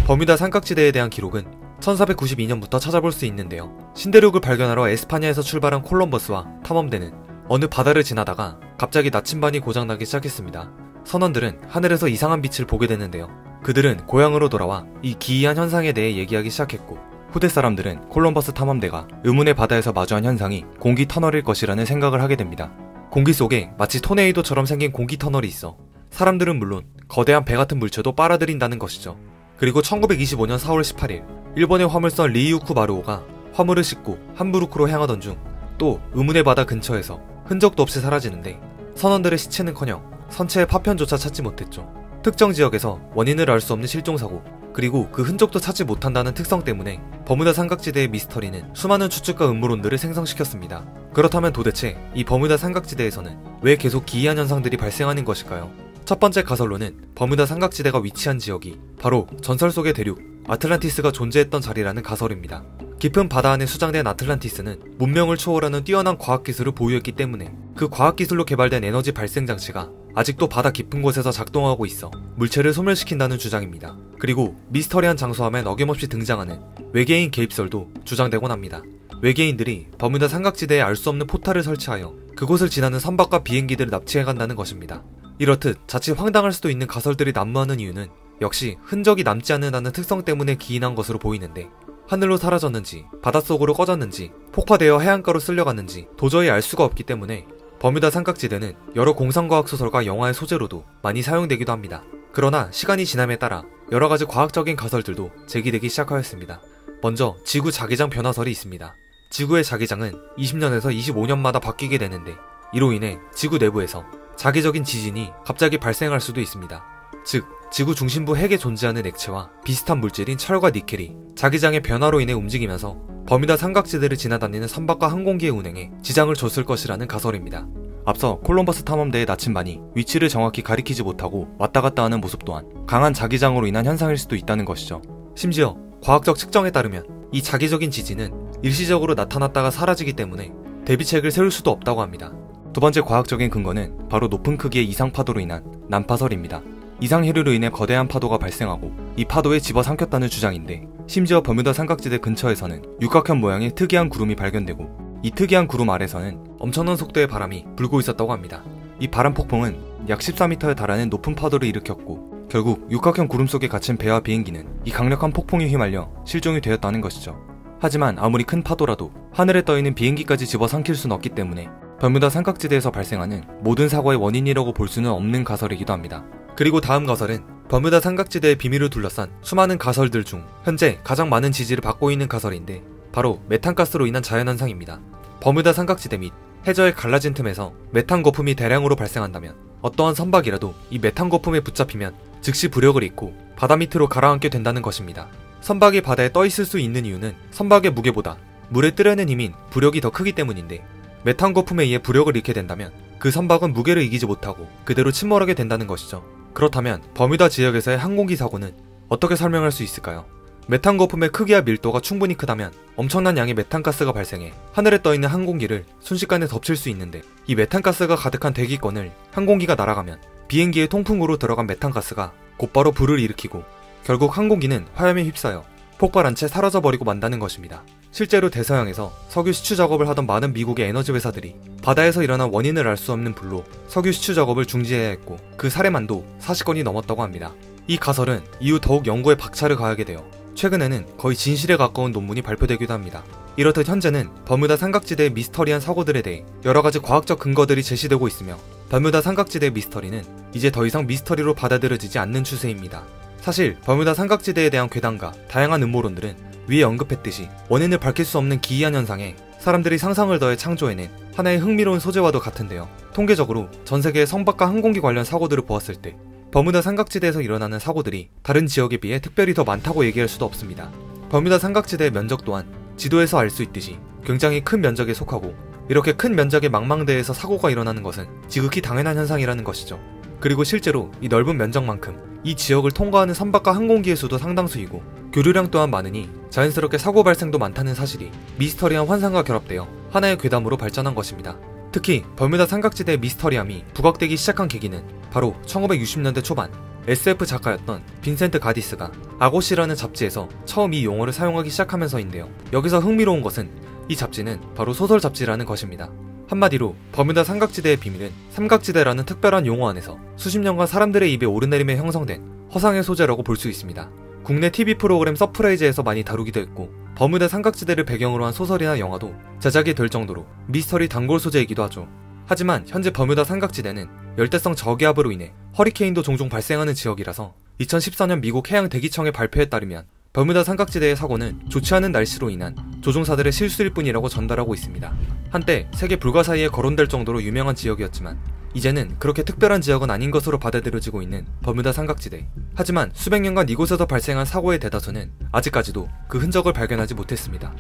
버뮤다 삼각지대에 대한 기록은 1492년부터 찾아볼 수 있는데요. 신대륙을 발견하러 에스파냐에서 출발한 콜럼버스와 탐험대는 어느 바다를 지나다가 갑자기 나침반이 고장나기 시작했습니다. 선원들은 하늘에서 이상한 빛을 보게 되는데요. 그들은 고향으로 돌아와 이 기이한 현상에 대해 얘기하기 시작했고 후대 사람들은 콜럼버스 탐험대가 의문의 바다에서 마주한 현상이 공기 터널일 것이라는 생각을 하게 됩니다. 공기 속에 마치 토네이도처럼 생긴 공기 터널이 있어 사람들은 물론 거대한 배 같은 물체도 빨아들인다는 것이죠. 그리고 1925년 4월 18일 일본의 화물선 리유쿠 마루오가 화물을 싣고 함부르크로 향하던 중 또 의문의 바다 근처에서 흔적도 없이 사라지는데 선원들의 시체는커녕 선체의 파편조차 찾지 못했죠. 특정 지역에서 원인을 알 수 없는 실종사고 그리고 그 흔적도 찾지 못한다는 특성 때문에 버뮤다 삼각지대의 미스터리는 수많은 추측과 음모론들을 생성시켰습니다. 그렇다면 도대체 이 버뮤다 삼각지대에서는 왜 계속 기이한 현상들이 발생하는 것일까요? 첫 번째 가설로는 버뮤다 삼각지대가 위치한 지역이 바로 전설 속의 대륙 아틀란티스가 존재했던 자리라는 가설입니다. 깊은 바다 안에 수장된 아틀란티스는 문명을 초월하는 뛰어난 과학기술을 보유했기 때문에 그 과학기술로 개발된 에너지 발생 장치가 아직도 바다 깊은 곳에서 작동하고 있어 물체를 소멸시킨다는 주장입니다. 그리고 미스터리한 장소함에 어김없이 등장하는 외계인 개입설도 주장되곤 합니다. 외계인들이 버뮤다 삼각지대에 알 수 없는 포탈을 설치하여 그곳을 지나는 선박과 비행기들을 납치해간다는 것입니다. 이렇듯 자칫 황당할 수도 있는 가설들이 난무하는 이유는 역시 흔적이 남지 않는다는 특성 때문에 기인한 것으로 보이는데, 하늘로 사라졌는지 바닷속으로 꺼졌는지 폭파되어 해안가로 쓸려갔는지 도저히 알 수가 없기 때문에 버뮤다 삼각지대는 여러 공상과학 소설과 영화의 소재로도 많이 사용되기도 합니다. 그러나 시간이 지남에 따라 여러가지 과학적인 가설들도 제기되기 시작하였습니다. 먼저 지구 자기장 변화설이 있습니다. 지구의 자기장은 20년에서 25년마다 바뀌게 되는데, 이로 인해 지구 내부에서 자기적인 지진이 갑자기 발생할 수도 있습니다. 즉, 지구 중심부 핵에 존재하는 액체와 비슷한 물질인 철과 니켈이 자기장의 변화로 인해 움직이면서 버뮤다 삼각지대를 지나다니는 선박과 항공기의 운행에 지장을 줬을 것이라는 가설입니다. 앞서 콜럼버스 탐험대의 나침반이 위치를 정확히 가리키지 못하고 왔다 갔다 하는 모습 또한 강한 자기장으로 인한 현상일 수도 있다는 것이죠. 심지어 과학적 측정에 따르면 이 자기적인 지진은 일시적으로 나타났다가 사라지기 때문에 대비책을 세울 수도 없다고 합니다. 두 번째 과학적인 근거는 바로 높은 크기의 이상파도로 인한 난파설입니다. 이상해류로 인해 거대한 파도가 발생하고 이 파도에 집어삼켰다는 주장인데, 심지어 버뮤다 삼각지대 근처에서는 육각형 모양의 특이한 구름이 발견되고 이 특이한 구름 아래서는 엄청난 속도의 바람이 불고 있었다고 합니다. 이 바람 폭풍은 약 14m에 달하는 높은 파도를 일으켰고 결국 육각형 구름 속에 갇힌 배와 비행기는 이 강력한 폭풍에 휘말려 실종이 되었다는 것이죠. 하지만 아무리 큰 파도라도 하늘에 떠있는 비행기까지 집어삼킬 수는 없기 때문에 버뮤다 삼각지대에서 발생하는 모든 사고의 원인이라고 볼 수는 없는 가설이기도 합니다. 그리고 다음 가설은 버뮤다 삼각지대의 비밀을 둘러싼 수많은 가설들 중 현재 가장 많은 지지를 받고 있는 가설인데, 바로 메탄가스로 인한 자연현상입니다. 버뮤다 삼각지대 및 해저의 갈라진 틈에서 메탄 거품이 대량으로 발생한다면 어떠한 선박이라도 이 메탄 거품에 붙잡히면 즉시 부력을 잃고 바다 밑으로 가라앉게 된다는 것입니다. 선박이 바다에 떠 있을 수 있는 이유는 선박의 무게보다 물에 뜨려는 힘인 부력이 더 크기 때문인데, 메탄 거품에 의해 부력을 잃게 된다면 그 선박은 무게를 이기지 못하고 그대로 침몰하게 된다는 것이죠. 그렇다면 버뮤다 지역에서의 항공기 사고는 어떻게 설명할 수 있을까요? 메탄 거품의 크기와 밀도가 충분히 크다면 엄청난 양의 메탄가스가 발생해 하늘에 떠있는 항공기를 순식간에 덮칠 수 있는데, 이 메탄가스가 가득한 대기권을 항공기가 날아가면 비행기의 통풍으로 들어간 메탄가스가 곧바로 불을 일으키고 결국 항공기는 화염에 휩싸여 폭발한 채 사라져버리고 만다는 것입니다. 실제로 대서양에서 석유 시추 작업을 하던 많은 미국의 에너지 회사들이 바다에서 일어난 원인을 알 수 없는 불로 석유 시추 작업을 중지해야 했고 그 사례만도 40건이 넘었다고 합니다. 이 가설은 이후 더욱 연구에 박차를 가하게 되어 최근에는 거의 진실에 가까운 논문이 발표되기도 합니다. 이렇듯 현재는 버뮤다 삼각지대의 미스터리한 사고들에 대해 여러가지 과학적 근거들이 제시되고 있으며, 버뮤다 삼각지대의 미스터리는 이제 더 이상 미스터리로 받아들여지지 않는 추세입니다. 사실 버뮤다 삼각지대에 대한 괴담과 다양한 음모론들은 위에 언급했듯이 원인을 밝힐 수 없는 기이한 현상에 사람들이 상상을 더해 창조해낸 하나의 흥미로운 소재와도 같은데요. 통계적으로 전세계의 선박과 항공기 관련 사고들을 보았을 때 버뮤다 삼각지대에서 일어나는 사고들이 다른 지역에 비해 특별히 더 많다고 얘기할 수도 없습니다. 버뮤다 삼각지대의 면적 또한 지도에서 알 수 있듯이 굉장히 큰 면적에 속하고, 이렇게 큰 면적의 망망대해에서 사고가 일어나는 것은 지극히 당연한 현상이라는 것이죠. 그리고 실제로 이 넓은 면적만큼 이 지역을 통과하는 선박과 항공기의 수도 상당수이고 교류량 또한 많으니 자연스럽게 사고 발생도 많다는 사실이 미스터리한 환상과 결합되어 하나의 괴담으로 발전한 것입니다. 특히 버뮤다 삼각지대의 미스터리함이 부각되기 시작한 계기는 바로 1960년대 초반 SF 작가였던 빈센트 가디스가 아고시라는 잡지에서 처음 이 용어를 사용하기 시작하면서인데요. 여기서 흥미로운 것은 이 잡지는 바로 소설 잡지라는 것입니다. 한마디로 버뮤다 삼각지대의 비밀은 삼각지대라는 특별한 용어 안에서 수십 년간 사람들의 입에 오르내림에 형성된 허상의 소재라고 볼 수 있습니다. 국내 TV 프로그램 서프라이즈에서 많이 다루기도 했고, 버뮤다 삼각지대를 배경으로 한 소설이나 영화도 제작이 될 정도로 미스터리 단골 소재이기도 하죠. 하지만 현재 버뮤다 삼각지대는 열대성 저기압으로 인해 허리케인도 종종 발생하는 지역이라서 2014년 미국 해양 대기청의 발표에 따르면 버뮤다 삼각지대의 사고는 좋지 않은 날씨로 인한 조종사들의 실수일 뿐이라고 전달하고 있습니다. 한때 세계 불가사의에 거론될 정도로 유명한 지역이었지만 이제는 그렇게 특별한 지역은 아닌 것으로 받아들여지고 있는 버뮤다 삼각지대. 하지만 수백 년간 이곳에서 발생한 사고의 대다수는 아직까지도 그 흔적을 발견하지 못했습니다.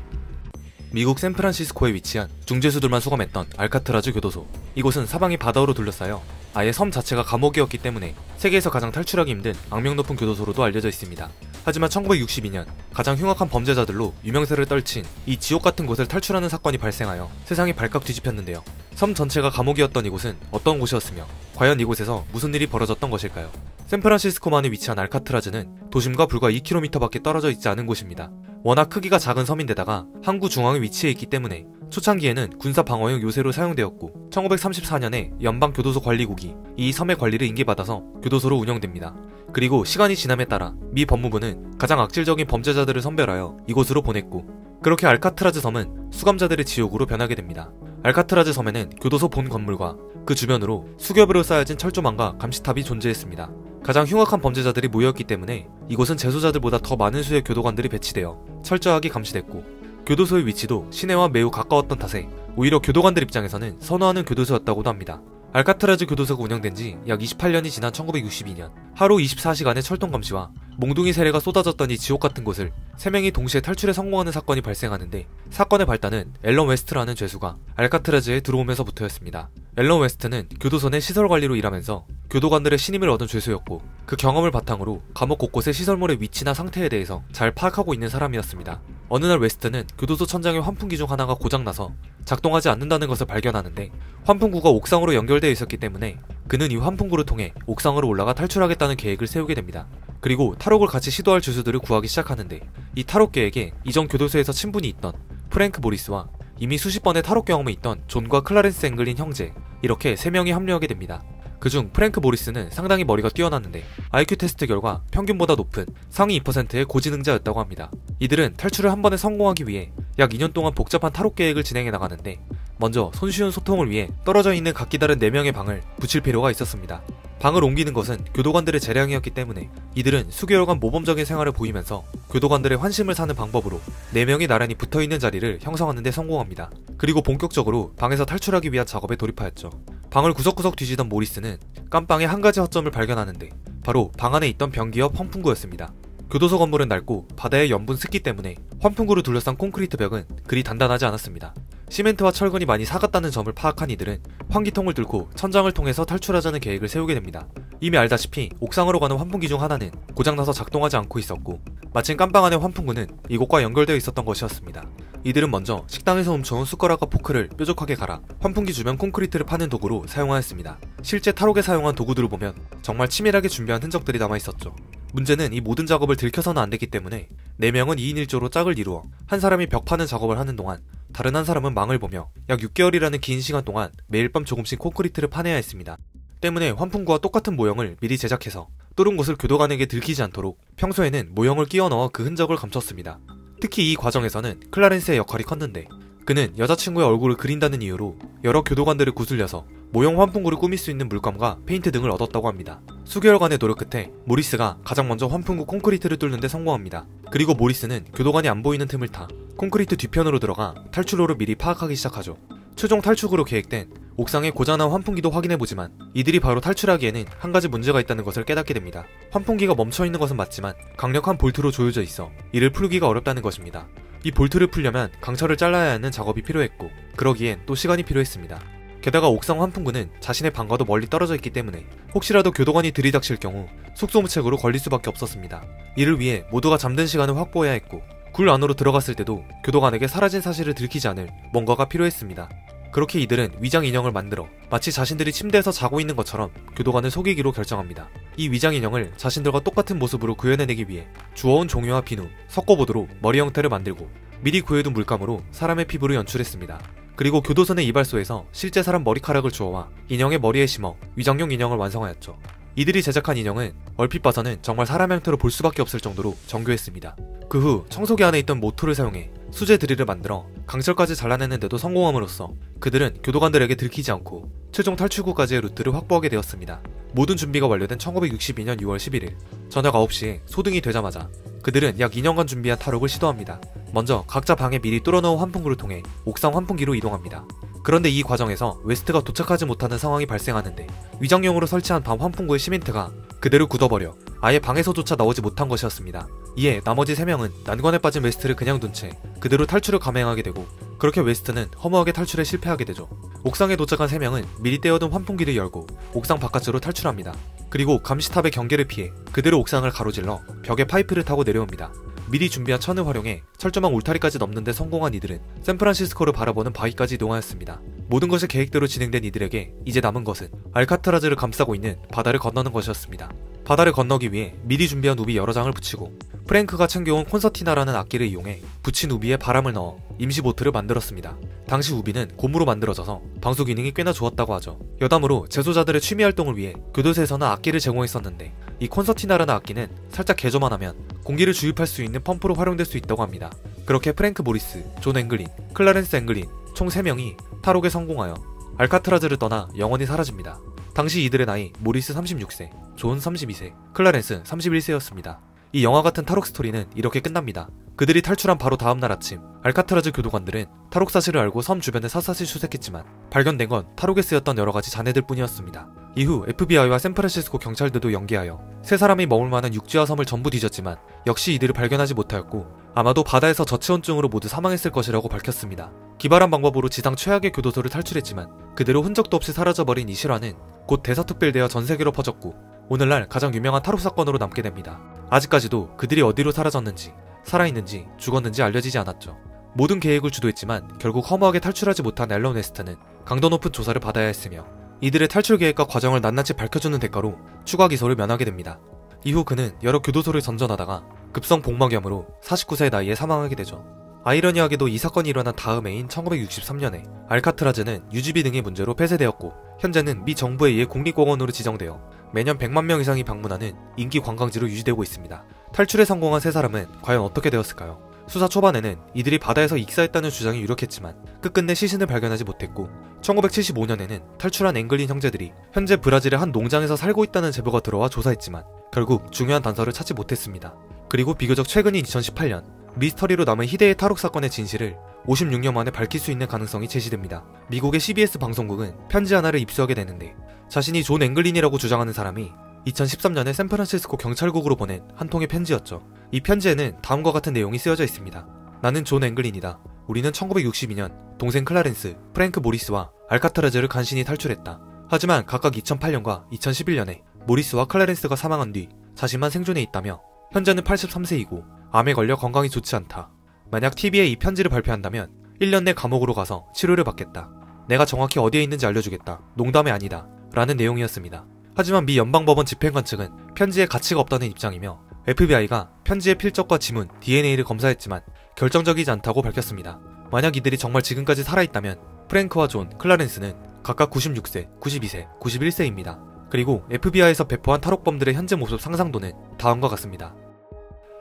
미국 샌프란시스코에 위치한 중재수들만 수감했던 알카트라즈 교도소. 이곳은 사방이 바다로 둘러싸여 아예 섬 자체가 감옥이었기 때문에 세계에서 가장 탈출하기 힘든 악명 높은 교도소로도 알려져 있습니다. 하지만 1962년 가장 흉악한 범죄자들로 유명세를 떨친 이 지옥 같은 곳을 탈출하는 사건이 발생하여 세상이 발칵 뒤집혔는데요. 섬 전체가 감옥이었던 이곳은 어떤 곳이었으며 과연 이곳에서 무슨 일이 벌어졌던 것일까요? 샌프란시스코만에 위치한 알카트라즈는 도심과 불과 2km밖에 떨어져 있지 않은 곳입니다. 워낙 크기가 작은 섬인데다가 항구 중앙에 위치해 있기 때문에 초창기에는 군사 방어용 요새로 사용되었고 1934년에 연방교도소관리국이 이 섬의 관리를 인계받아서 교도소로 운영됩니다. 그리고 시간이 지남에 따라 미 법무부는 가장 악질적인 범죄자들을 선별하여 이곳으로 보냈고 그렇게 알카트라즈 섬은 수감자들의 지옥으로 변하게 됩니다. 알카트라즈 섬에는 교도소 본 건물과 그 주변으로 수겹으로 쌓여진 철조망과 감시탑이 존재했습니다. 가장 흉악한 범죄자들이 모였기 때문에 이곳은 재소자들보다 더 많은 수의 교도관들이 배치되어 철저하게 감시됐고 교도소의 위치도 시내와 매우 가까웠던 탓에 오히려 교도관들 입장에서는 선호하는 교도소였다고도 합니다. 알카트라즈 교도소가 운영된 지 약 28년이 지난 1962년 하루 24시간의 철통 감시와 몽둥이 세례가 쏟아졌던 이 지옥 같은 곳을 3명이 동시에 탈출에 성공하는 사건이 발생하는데 사건의 발단은 앨런 웨스트라는 죄수가 알카트라즈에 들어오면서부터였습니다. 앨런 웨스트는 교도소 내 시설관리로 일하면서 교도관들의 신임을 얻은 죄수였고 그 경험을 바탕으로 감옥 곳곳의 시설물의 위치나 상태에 대해서 잘 파악하고 있는 사람이었습니다. 어느 날 웨스트는 교도소 천장의 환풍기 중 하나가 고장나서 작동하지 않는다는 것을 발견하는데 환풍구가 옥상으로 연결되어 있었기 때문에 그는 이 환풍구를 통해 옥상으로 올라가 탈출하겠다는 계획을 세우게 됩니다. 그리고 탈옥을 같이 시도할 죄수들을 구하기 시작하는데 이 탈옥 계획에 이전 교도소에서 친분이 있던 프랭크 모리스와 이미 수십 번의 탈옥 경험이 있던 존과 클라렌스 앵글린 형제 이렇게 3명이 합류하게 됩니다. 그중 프랭크 모리스는 상당히 머리가 뛰어났는데 IQ 테스트 결과 평균보다 높은 상위 2%의 고지능자였다고 합니다. 이들은 탈출을 한 번에 성공하기 위해 약 2년 동안 복잡한 탈옥 계획을 진행해 나가는데 먼저 손쉬운 소통을 위해 떨어져 있는 각기 다른 4명의 방을 붙일 필요가 있었습니다. 방을 옮기는 것은 교도관들의 재량이었기 때문에 이들은 수개월간 모범적인 생활을 보이면서 교도관들의 환심을 사는 방법으로 4명이 나란히 붙어있는 자리를 형성하는 데 성공합니다. 그리고 본격적으로 방에서 탈출하기 위한 작업에 돌입하였죠. 방을 구석구석 뒤지던 모리스는 깜빵에 한 가지 허점을 발견하는데 바로 방 안에 있던 변기와 환풍구였습니다. 교도소 건물은 낡고 바다의 염분 습기 때문에 환풍구를 둘러싼 콘크리트 벽은 그리 단단하지 않았습니다. 시멘트와 철근이 많이 삭았다는 점을 파악한 이들은 환기통을 뚫고 천장을 통해서 탈출하자는 계획을 세우게 됩니다. 이미 알다시피 옥상으로 가는 환풍기 중 하나는 고장나서 작동하지 않고 있었고 마침 깜빵 안의 환풍구는 이곳과 연결되어 있었던 것이었습니다. 이들은 먼저 식당에서 훔쳐온 숟가락과 포크를 뾰족하게 갈아 환풍기 주변 콘크리트를 파는 도구로 사용하였습니다. 실제 탈옥에 사용한 도구들을 보면 정말 치밀하게 준비한 흔적들이 남아있었죠. 문제는 이 모든 작업을 들켜서는 안됐기 때문에 4명은 2인 1조로 짝을 이루어 한 사람이 벽 파는 작업을 하는 동안 다른 한 사람은 망을 보며 약 6개월이라는 긴 시간 동안 매일 밤 조금씩 콘크리트를 파내야 했습니다. 때문에 환풍구와 똑같은 모형을 미리 제작해서 뚫은 곳을 교도관에게 들키지 않도록 평소에는 모형을 끼워 넣어 그 흔적을 감췄습니다. 특히 이 과정에서는 클라렌스의 역할이 컸는데 그는 여자친구의 얼굴을 그린다는 이유로 여러 교도관들을 구슬려서 모형 환풍구를 꾸밀 수 있는 물감과 페인트 등을 얻었다고 합니다. 수개월간의 노력 끝에 모리스가 가장 먼저 환풍구 콘크리트를 뚫는 데 성공합니다. 그리고 모리스는 교도관이 안 보이는 틈을 타 콘크리트 뒤편으로 들어가 탈출로를 미리 파악하기 시작하죠. 최종 탈출구로 계획된 옥상의 고장난 환풍기도 확인해보지만 이들이 바로 탈출하기에는 한 가지 문제가 있다는 것을 깨닫게 됩니다. 환풍기가 멈춰있는 것은 맞지만 강력한 볼트로 조여져 있어 이를 풀기가 어렵다는 것입니다. 이 볼트를 풀려면 강철을 잘라야 하는 작업이 필요했고 그러기엔 또 시간이 필요했습니다. 게다가 옥상 환풍구는 자신의 방과도 멀리 떨어져 있기 때문에 혹시라도 교도관이 들이닥칠 경우 속수무책으로 걸릴 수밖에 없었습니다. 이를 위해 모두가 잠든 시간을 확보해야 했고 굴 안으로 들어갔을 때도 교도관에게 사라진 사실을 들키지 않을 뭔가가 필요했습니다. 그렇게 이들은 위장 인형을 만들어 마치 자신들이 침대에서 자고 있는 것처럼 교도관을 속이기로 결정합니다. 이 위장 인형을 자신들과 똑같은 모습으로 구현해내기 위해 주워온 종이와 비누, 섞어보드로 머리 형태를 만들고 미리 구해둔 물감으로 사람의 피부를 연출했습니다. 그리고 교도소 내 이발소에서 실제 사람 머리카락을 주워와 인형의 머리에 심어 위장용 인형을 완성하였죠. 이들이 제작한 인형은 얼핏 봐서는 정말 사람 형태로 볼 수밖에 없을 정도로 정교했습니다. 그 후 청소기 안에 있던 모토를 사용해 수제 드릴을 만들어 강철까지 잘라내는데도 성공함으로써 그들은 교도관들에게 들키지 않고 최종 탈출구까지의 루트를 확보하게 되었습니다. 모든 준비가 완료된 1962년 6월 11일 저녁 9시에 소등이 되자마자 그들은 약 2년간 준비한 탈옥을 시도합니다. 먼저 각자 방에 미리 뚫어놓은 환풍구를 통해 옥상 환풍기로 이동합니다. 그런데 이 과정에서 웨스트가 도착하지 못하는 상황이 발생하는데 위장용으로 설치한 방 환풍구의 시멘트가 그대로 굳어버려 아예 방에서조차 나오지 못한 것이었습니다. 이에 나머지 3명은 난관에 빠진 웨스트를 그냥 둔 채 그대로 탈출을 감행하게 되고, 그렇게 웨스트는 허무하게 탈출에 실패하게 되죠. 옥상에 도착한 3명은 미리 떼어둔 환풍기를 열고 옥상 바깥으로 탈출합니다. 그리고 감시탑의 경계를 피해 그대로 옥상을 가로질러 벽에 파이프를 타고 내려옵니다. 미리 준비한 천을 활용해 철조망 울타리까지 넘는 데 성공한 이들은 샌프란시스코를 바라보는 바위까지 이동하였습니다. 모든 것이 계획대로 진행된 이들에게 이제 남은 것은 알카트라즈를 감싸고 있는 바다를 건너는 것이었습니다. 바다를 건너기 위해 미리 준비한 우비 여러 장을 붙이고 프랭크가 챙겨온 콘서티나라는 악기를 이용해 붙인 우비에 바람을 넣어 임시 보트를 만들었습니다. 당시 우비는 고무로 만들어져서 방수 기능이 꽤나 좋았다고 하죠. 여담으로 제소자들의 취미 활동을 위해 교도소에서는 악기를 제공했었는데, 이 콘서티나라는 악기는 살짝 개조만 하면 공기를 주입할 수 있는 펌프로 활용될 수 있다고 합니다. 그렇게 프랭크 모리스, 존 앵글린, 클라렌스 앵글린 총 3명이 탈옥에 성공하여 알카트라즈를 떠나 영원히 사라집니다. 당시 이들의 나이 모리스 36세, 존 32세, 클라렌스 31세였습니다. 이 영화 같은 탈옥 스토리는 이렇게 끝납니다. 그들이 탈출한 바로 다음날 아침, 알카트라즈 교도관들은 탈옥 사실을 알고 섬 주변에 샅샅이 수색했지만 발견된 건 탈옥에 쓰였던 여러가지 잔해들 뿐이었습니다. 이후 FBI와 샌프란시스코 경찰들도 연계하여 3사람이 머물 만한 육지와 섬을 전부 뒤졌지만 역시 이들을 발견하지 못하였고, 아마도 바다에서 저체온증으로 모두 사망했을 것이라고 밝혔습니다. 기발한 방법으로 지상 최악의 교도소를 탈출했지만 그대로 흔적도 없이 사라져버린 이 실화는 곧 대서특별되어 전세계로 퍼졌고 오늘날 가장 유명한 탈옥 사건으로 남게 됩니다. 아직까지도 그들이 어디로 사라졌는지, 살아있는지 죽었는지 알려지지 않았죠. 모든 계획을 주도했지만 결국 허무하게 탈출하지 못한 앨런 웨스트는 강도 높은 조사를 받아야 했으며 이들의 탈출 계획과 과정을 낱낱이 밝혀주는 대가로 추가 기소를 면하게 됩니다. 이후 그는 여러 교도소를 전전하다가 급성 복막염으로 49세의 나이에 사망하게 되죠. 아이러니하게도 이 사건이 일어난 다음 해인 1963년에 알카트라즈는 유지비 등의 문제로 폐쇄되었고 현재는 미 정부에 의해 국립공원으로 지정되어 매년 100만 명 이상이 방문하는 인기 관광지로 유지되고 있습니다. 탈출에 성공한 3사람은 과연 어떻게 되었을까요? 수사 초반에는 이들이 바다에서 익사했다는 주장이 유력했지만 끝끝내 시신을 발견하지 못했고 1975년에는 탈출한 앵글린 형제들이 현재 브라질의 한 농장에서 살고 있다는 제보가 들어와 조사했지만 결국 중요한 단서를 찾지 못했습니다. 그리고 비교적 최근인 2018년, 미스터리로 남은 희대의 탈옥 사건의 진실을 56년 만에 밝힐 수 있는 가능성이 제시됩니다. 미국의 CBS 방송국은 편지 하나를 입수하게 되는데, 자신이 존 앵글린이라고 주장하는 사람이 2013년에 샌프란시스코 경찰국으로 보낸 한 통의 편지였죠. 이 편지에는 다음과 같은 내용이 쓰여져 있습니다. 나는 존 앵글린이다. 우리는 1962년 동생 클라렌스, 프랭크 모리스와 알카트라즈를 간신히 탈출했다. 하지만 각각 2008년과 2011년에 모리스와 클라렌스가 사망한 뒤 자신만 생존해 있다며 현재는 83세이고 암에 걸려 건강이 좋지 않다. 만약 TV에 이 편지를 발표한다면 1년 내 감옥으로 가서 치료를 받겠다. 내가 정확히 어디에 있는지 알려주겠다. 농담이 아니다. 라는 내용이었습니다. 하지만 미 연방법원 집행관 측은 편지에 가치가 없다는 입장이며 FBI가 편지의 필적과 지문, DNA를 검사했지만 결정적이지 않다고 밝혔습니다. 만약 이들이 정말 지금까지 살아있다면 프랭크와 존, 클라렌스는 각각 96세, 92세, 91세입니다. 그리고 FBI에서 배포한 탈옥범들의 현재 모습 상상도는 다음과 같습니다.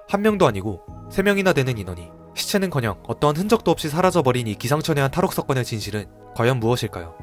한 명도 아니고 3명이나 되는 인원이 시체는커녕 어떠한 흔적도 없이 사라져버린 이 기상천외한 탈옥 사건의 진실은 과연 무엇일까요?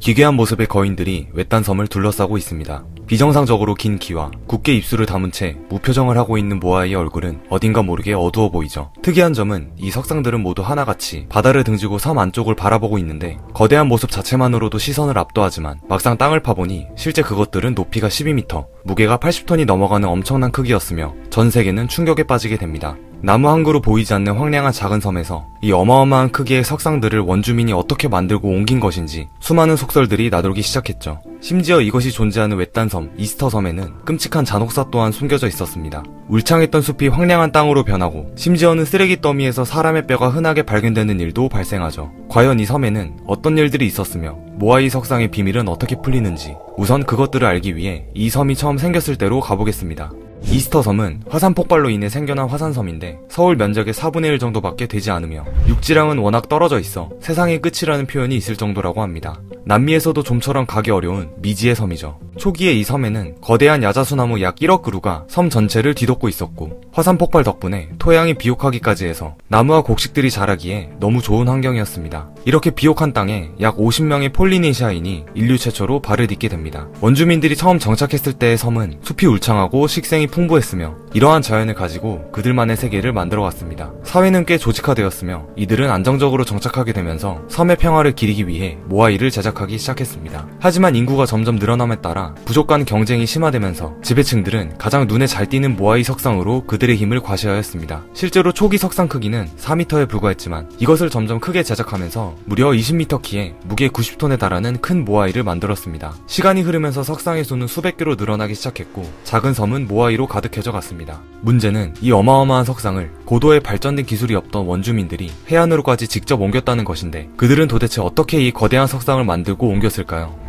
기괴한 모습의 거인들이 외딴 섬을 둘러싸고 있습니다. 비정상적으로 긴 귀와 굳게 입술을 다문 채 무표정을 하고 있는 모아이의 얼굴은 어딘가 모르게 어두워 보이죠. 특이한 점은 이 석상들은 모두 하나같이 바다를 등지고 섬 안쪽을 바라보고 있는데 거대한 모습 자체만으로도 시선을 압도하지만 막상 땅을 파보니 실제 그것들은 높이가 12m, 무게가 80톤이 넘어가는 엄청난 크기였으며 전 세계는 충격에 빠지게 됩니다. 나무 한 그루 보이지 않는 황량한 작은 섬에서 이 어마어마한 크기의 석상들을 원주민이 어떻게 만들고 옮긴 것인지 수많은 속설들이 나돌기 시작했죠. 심지어 이것이 존재하는 외딴 섬 이스터 섬에는 끔찍한 잔혹사 또한 숨겨져 있었습니다. 울창했던 숲이 황량한 땅으로 변하고 심지어는 쓰레기 더미에서 사람의 뼈가 흔하게 발견되는 일도 발생하죠. 과연 이 섬에는 어떤 일들이 있었으며 모아이 석상의 비밀은 어떻게 풀리는지 우선 그것들을 알기 위해 이 섬이 처음 생겼을 때로 가보겠습니다. 이스터 섬은 화산 폭발로 인해 생겨난 화산섬인데 서울 면적의 4분의 1 정도밖에 되지 않으며 육지랑은 워낙 떨어져 있어 세상의 끝이라는 표현이 있을 정도라고 합니다. 남미에서도 좀처럼 가기 어려운 미지의 섬이죠. 초기에 이 섬에는 거대한 야자수나무 약 1억 그루가 섬 전체를 뒤덮고 있었고 화산 폭발 덕분에 토양이 비옥하기까지 해서 나무와 곡식들이 자라기에 너무 좋은 환경이었습니다. 이렇게 비옥한 땅에 약 50명의 폴리네시아인이 인류 최초로 발을 딛게 됩니다. 원주민들이 처음 정착했을 때의 섬은 숲이 울창하고 식생이 풍부했으며 이러한 자연을 가지고 그들만의 세계를 만들어왔습니다. 사회는 꽤 조직화되었으며 이들은 안정적으로 정착하게 되면서 섬의 평화를 기리기 위해 모아이를 제작했습니다. 제작하기 시작했습니다. 하지만 인구가 점점 늘어남에 따라 부족 간 경쟁이 심화되면서 지배층들은 가장 눈에 잘 띄는 모아이 석상으로 그들의 힘을 과시하였습니다. 실제로 초기 석상 크기는 4m에 불과했지만 이것을 점점 크게 제작하면서 무려 20m 키에 무게 90톤에 달하는 큰 모아이를 만들었습니다. 시간이 흐르면서 석상의 수는 수백 개로 늘어나기 시작했고 작은 섬은 모아이로 가득해져 갔습니다. 문제는 이 어마어마한 석상을 고도의 발전된 기술이 없던 원주민들이 해안으로까지 직접 옮겼다는 것인데 그들은 도대체 어떻게 이 거대한 석상을 만들고 옮겼을까요?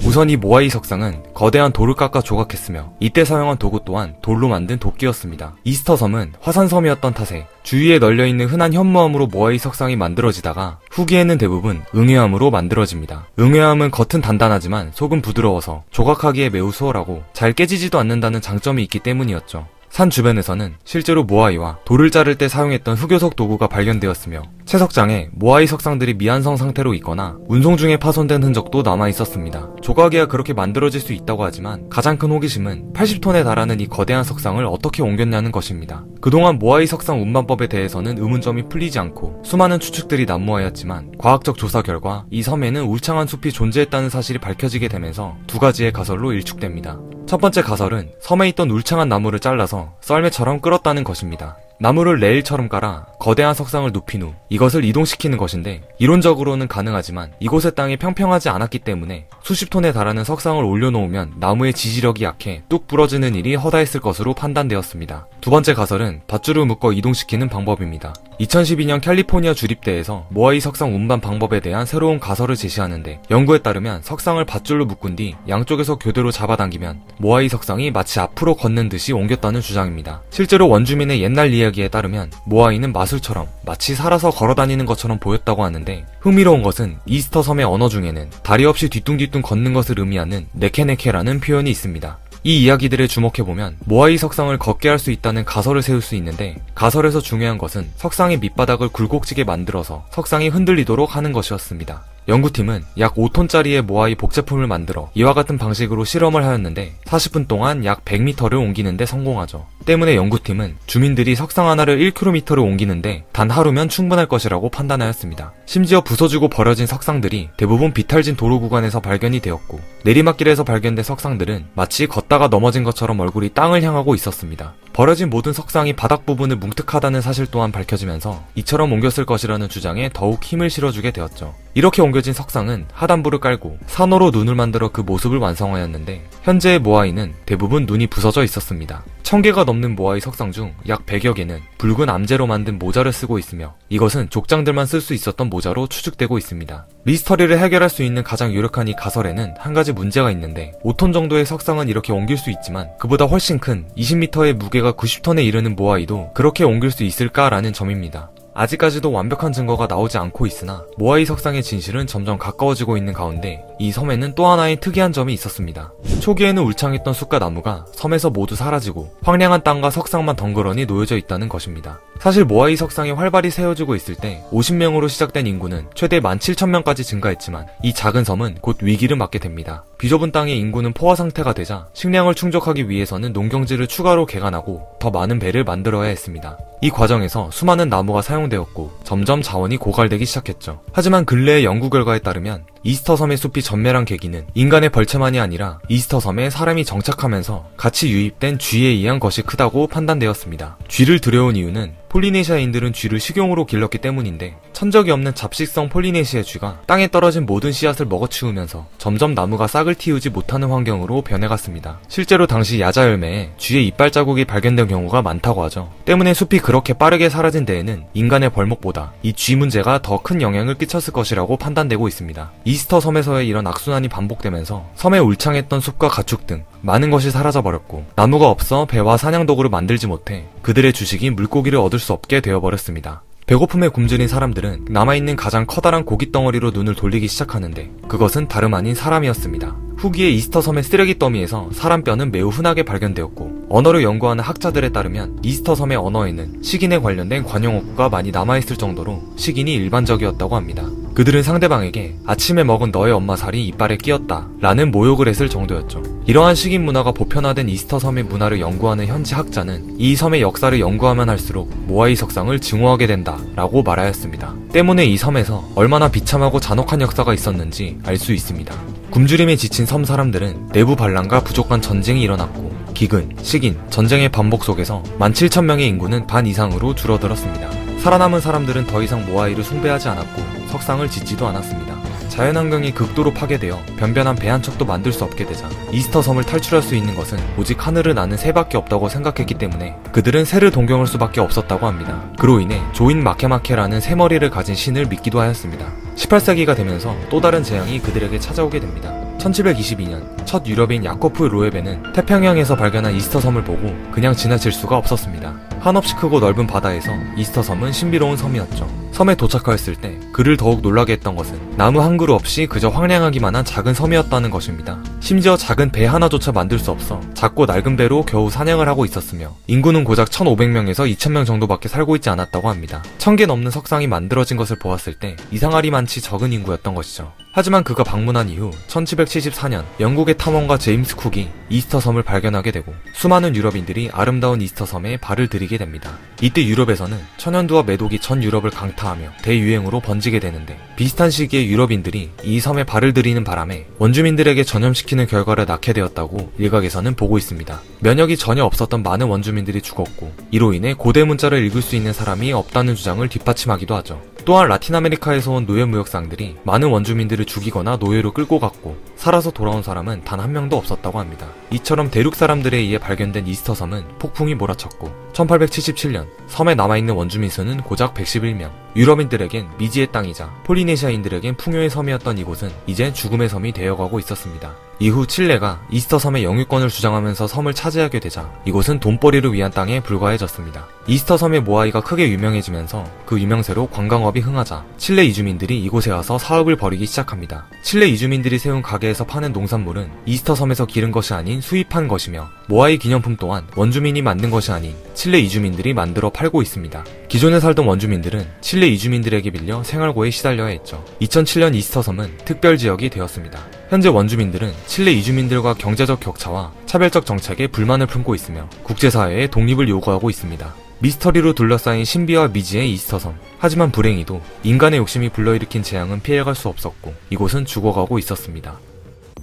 우선 이 모아이 석상은 거대한 돌을 깎아 조각했으며 이때 사용한 도구 또한 돌로 만든 도끼였습니다. 이스터 섬은 화산섬이었던 탓에 주위에 널려있는 흔한 현무암으로 모아이 석상이 만들어지다가 후기에는 대부분 응해암으로 만들어집니다. 응해암은 겉은 단단하지만 속은 부드러워서 조각하기에 매우 수월하고 잘 깨지지도 않는다는 장점이 있기 때문이었죠. 산 주변에서는 실제로 모아이와 돌을 자를 때 사용했던 흑요석 도구가 발견되었으며 채석장에 모아이 석상들이 미완성 상태로 있거나 운송 중에 파손된 흔적도 남아 있었습니다. 조각이야 그렇게 만들어질 수 있다고 하지만 가장 큰 호기심은 80톤에 달하는 이 거대한 석상을 어떻게 옮겼냐는 것입니다. 그동안 모아이 석상 운반법에 대해서는 의문점이 풀리지 않고 수많은 추측들이 난무하였지만 과학적 조사 결과 이 섬에는 울창한 숲이 존재했다는 사실이 밝혀지게 되면서 두 가지의 가설로 일축됩니다. 첫 번째 가설은 섬에 있던 울창한 나무를 잘라서 썰매처럼 끌었다는 것입니다. 나무를 레일처럼 깔아 거대한 석상을 눕힌 후 이것을 이동시키는 것인데 이론적으로는 가능하지만 이곳의 땅이 평평하지 않았기 때문에 수십 톤에 달하는 석상을 올려놓으면 나무의 지지력이 약해 뚝 부러지는 일이 허다했을 것으로 판단되었습니다. 두 번째 가설은 밧줄을 묶어 이동시키는 방법입니다. 2012년 캘리포니아 주립대에서 모아이 석상 운반 방법에 대한 새로운 가설을 제시하는데 연구에 따르면 석상을 밧줄로 묶은 뒤 양쪽에서 교대로 잡아당기면 모아이 석상이 마치 앞으로 걷는 듯이 옮겼다는 주장입니다. 실제로 원주민의 옛날 이야기에 따르면 모아이는 마술처럼 마치 살아서 걸어다니는 것처럼 보였다고 하는데 흥미로운 것은 이스터 섬의 언어 중에는 다리 없이 뒤뚱뒤뚱 걷는 것을 의미하는 네케네케라는 표현이 있습니다. 이 이야기들을 주목해보면 모아이 석상을 걷게 할 수 있다는 가설을 세울 수 있는데 가설에서 중요한 것은 석상의 밑바닥을 굴곡지게 만들어서 석상이 흔들리도록 하는 것이었습니다. 연구팀은 약 5톤짜리의 모아이 복제품을 만들어 이와 같은 방식으로 실험을 하였는데 40분 동안 약 100m를 옮기는 데 성공하죠. 때문에 연구팀은 주민들이 석상 하나를 1km를 옮기는데 단 하루면 충분할 것이라고 판단하였습니다. 심지어 부서지고 버려진 석상들이 대부분 비탈진 도로 구간에서 발견이 되었고 내리막길에서 발견된 석상들은 마치 걷다가 넘어진 것처럼 얼굴이 땅을 향하고 있었습니다. 버려진 모든 석상이 바닥 부분을 뭉툭하다는 사실 또한 밝혀지면서 이처럼 옮겼을 것이라는 주장에 더욱 힘을 실어주게 되었죠. 이렇게 옮겨진 석상은 하단부를 깔고 산호로 눈을 만들어 그 모습을 완성하였는데 현재의 모아이는 대부분 눈이 부서져 있었습니다. 1000개가 넘는 모아이 석상 중 약 100여 개는 붉은 암제로 만든 모자를 쓰고 있으며 이것은 족장들만 쓸 수 있었던 모자로 추측되고 있습니다. 미스터리를 해결할 수 있는 가장 유력한 이 가설에는 한 가지 문제가 있는데 5톤 정도의 석상은 이렇게 옮길 수 있지만 그보다 훨씬 큰 20m의 무게가 90톤에 이르는 모아이도 그렇게 옮길 수 있을까라는 점입니다. 아직까지도 완벽한 증거가 나오지 않고 있으나 모아이 석상의 진실은 점점 가까워지고 있는 가운데 이 섬에는 또 하나의 특이한 점이 있었습니다. 초기에는 울창했던 숲과 나무가 섬에서 모두 사라지고 황량한 땅과 석상만 덩그러니 놓여져 있다는 것입니다. 사실 모아이 석상이 활발히 세워지고 있을 때 50명으로 시작된 인구는 최대 17,000명까지 증가했지만 이 작은 섬은 곧 위기를 맞게 됩니다. 비좁은 땅의 인구는 포화 상태가 되자 식량을 충족하기 위해서는 농경지를 추가로 개간하고 더 많은 배를 만들어야 했습니다. 이 과정에서 수많은 나무가 사용되었고 점점 자원이 고갈되기 시작했죠. 하지만 근래의 연구 결과에 따르면 이스터 섬의 숲이 전멸한 계기는 인간의 벌채만이 아니라 이스터 섬에 사람이 정착하면서 같이 유입된 쥐에 의한 것이 크다고 판단되었습니다. 쥐를 들여온 이유는 폴리네시아인들은 쥐를 식용으로 길렀기 때문인데 천적이 없는 잡식성 폴리네시아 쥐가 땅에 떨어진 모든 씨앗을 먹어치우면서 점점 나무가 싹을 틔우지 못하는 환경으로 변해갔습니다. 실제로 당시 야자 열매에 쥐의 이빨 자국이 발견된 경우가 많다고 하죠. 때문에 숲이 그렇게 빠르게 사라진 데에는 인간의 벌목보다 이 쥐 문제가 더 큰 영향을 끼쳤을 것이라고 판단되고 있습니다. 이스터 섬에서의 이런 악순환이 반복되면서 섬에 울창했던 숲과 가축 등 많은 것이 사라져버렸고 나무가 없어 배와 사냥도구를 만들지 못해 그들의 주식이 물고기를 얻을 수 없게 되어버렸습니다. 배고픔에 굶주린 사람들은 남아있는 가장 커다란 고깃덩어리로 눈을 돌리기 시작하는데 그것은 다름 아닌 사람이었습니다. 후기에 이스터 섬의 쓰레기 더미에서 사람 뼈는 매우 흔하게 발견되었고, 언어를 연구하는 학자들에 따르면 이스터 섬의 언어에는 식인에 관련된 관용어구가 많이 남아있을 정도로 식인이 일반적이었다고 합니다. 그들은 상대방에게 아침에 먹은 너의 엄마 살이 이빨에 끼었다 라는 모욕을 했을 정도였죠. 이러한 식인 문화가 보편화된 이스터 섬의 문화를 연구하는 현지 학자는 이 섬의 역사를 연구하면 할수록 모아이 석상을 증오하게 된다 라고 말하였습니다. 때문에 이 섬에서 얼마나 비참하고 잔혹한 역사가 있었는지 알 수 있습니다. 굶주림에 지친 섬 사람들은 내부 반란과 부족한 전쟁이 일어났고, 기근, 식인, 전쟁의 반복 속에서 17,000명의 인구는 반 이상으로 줄어들었습니다. 살아남은 사람들은 더 이상 모아이를 숭배하지 않았고 석상을 짓지도 않았습니다. 자연환경이 극도로 파괴되어 변변한 배 한 척도 만들 수 없게 되자 이스터 섬을 탈출할 수 있는 것은 오직 하늘을 나는 새밖에 없다고 생각했기 때문에 그들은 새를 동경할 수밖에 없었다고 합니다. 그로 인해 조인 마케마케라는 새 머리를 가진 신을 믿기도 하였습니다. 18세기가 되면서 또 다른 재앙이 그들에게 찾아오게 됩니다. 1722년 첫 유럽인 야코프 로에베는 태평양에서 발견한 이스터 섬을 보고 그냥 지나칠 수가 없었습니다. 한없이 크고 넓은 바다에서 이스터 섬은 신비로운 섬이었죠. 섬에 도착하였을 때 그를 더욱 놀라게 했던 것은 나무 한 그루 없이 그저 황량하기만 한 작은 섬이었다는 것입니다. 심지어 작은 배 하나조차 만들 수 없어 작고 낡은 배로 겨우 사냥을 하고 있었으며 인구는 고작 1500명에서 2000명 정도밖에 살고 있지 않았다고 합니다. 1000개 넘는 석상이 만들어진 것을 보았을 때 이상하리 많지 적은 인구였던 것이죠. 하지만 그가 방문한 이후 1774년 영국의 탐험가 제임스 쿡이 이스터 섬을 발견하게 되고 수많은 유럽인들이 아름다운 이스터 섬에 발을 들이게 됩니다. 이때 유럽에서는 천연두와 매독이 전 유럽을 강타하며 대유행으로 번지게 되는데, 비슷한 시기에 유럽인들이 이 섬에 발을 들이는 바람에 원주민들에게 전염시키는 결과를 낳게 되었다고 일각에서는 보고 있습니다. 면역이 전혀 없었던 많은 원주민들이 죽었고, 이로 인해 고대 문자를 읽을 수 있는 사람이 없다는 주장을 뒷받침하기도 하죠. 또한 라틴 아메리카에서 온 노예 무역상들이 많은 원주민들을 죽이거나 노예로 끌고 갔고 살아서 돌아온 사람은 단 한 명도 없었다고 합니다. 이처럼 대륙 사람들에 의해 발견된 이스터 섬은 폭풍이 몰아쳤고 1877년 섬에 남아있는 원주민 수는 고작 111명. 유럽인들에겐 미지의 땅이자 폴리네시아인들에겐 풍요의 섬이었던 이곳은 이제 죽음의 섬이 되어가고 있었습니다. 이후 칠레가 이스터 섬의 영유권을 주장하면서 섬을 차지하게 되자 이곳은 돈벌이를 위한 땅에 불과해졌습니다. 이스터 섬의 모아이가 크게 유명해지면서 그 유명세로 관광업이 흥하자 칠레 이주민들이 이곳에 와서 사업을 벌이기 시작합니다. 칠레 이주민들이 세운 가게에서 파는 농산물은 이스터 섬에서 기른 것이 아닌 수입한 것이며 모아이 기념품 또한 원주민이 만든 것이 아닌 칠레 이주민들이 만들어 팔고 있습니다. 기존에 살던 원주민들은 칠레 이주민들에게 빌려 생활고에 시달려야 했죠. 2007년 이스터 섬은 특별지역이 되었습니다. 현재 원주민들은 칠레 이주민들과 경제적 격차와 차별적 정책에 불만을 품고 있으며 국제사회에 독립을 요구하고 있습니다. 미스터리로 둘러싸인 신비와 미지의 이스터 섬. 하지만 불행히도 인간의 욕심이 불러일으킨 재앙은 피해갈 수 없었고 이곳은 죽어가고 있었습니다.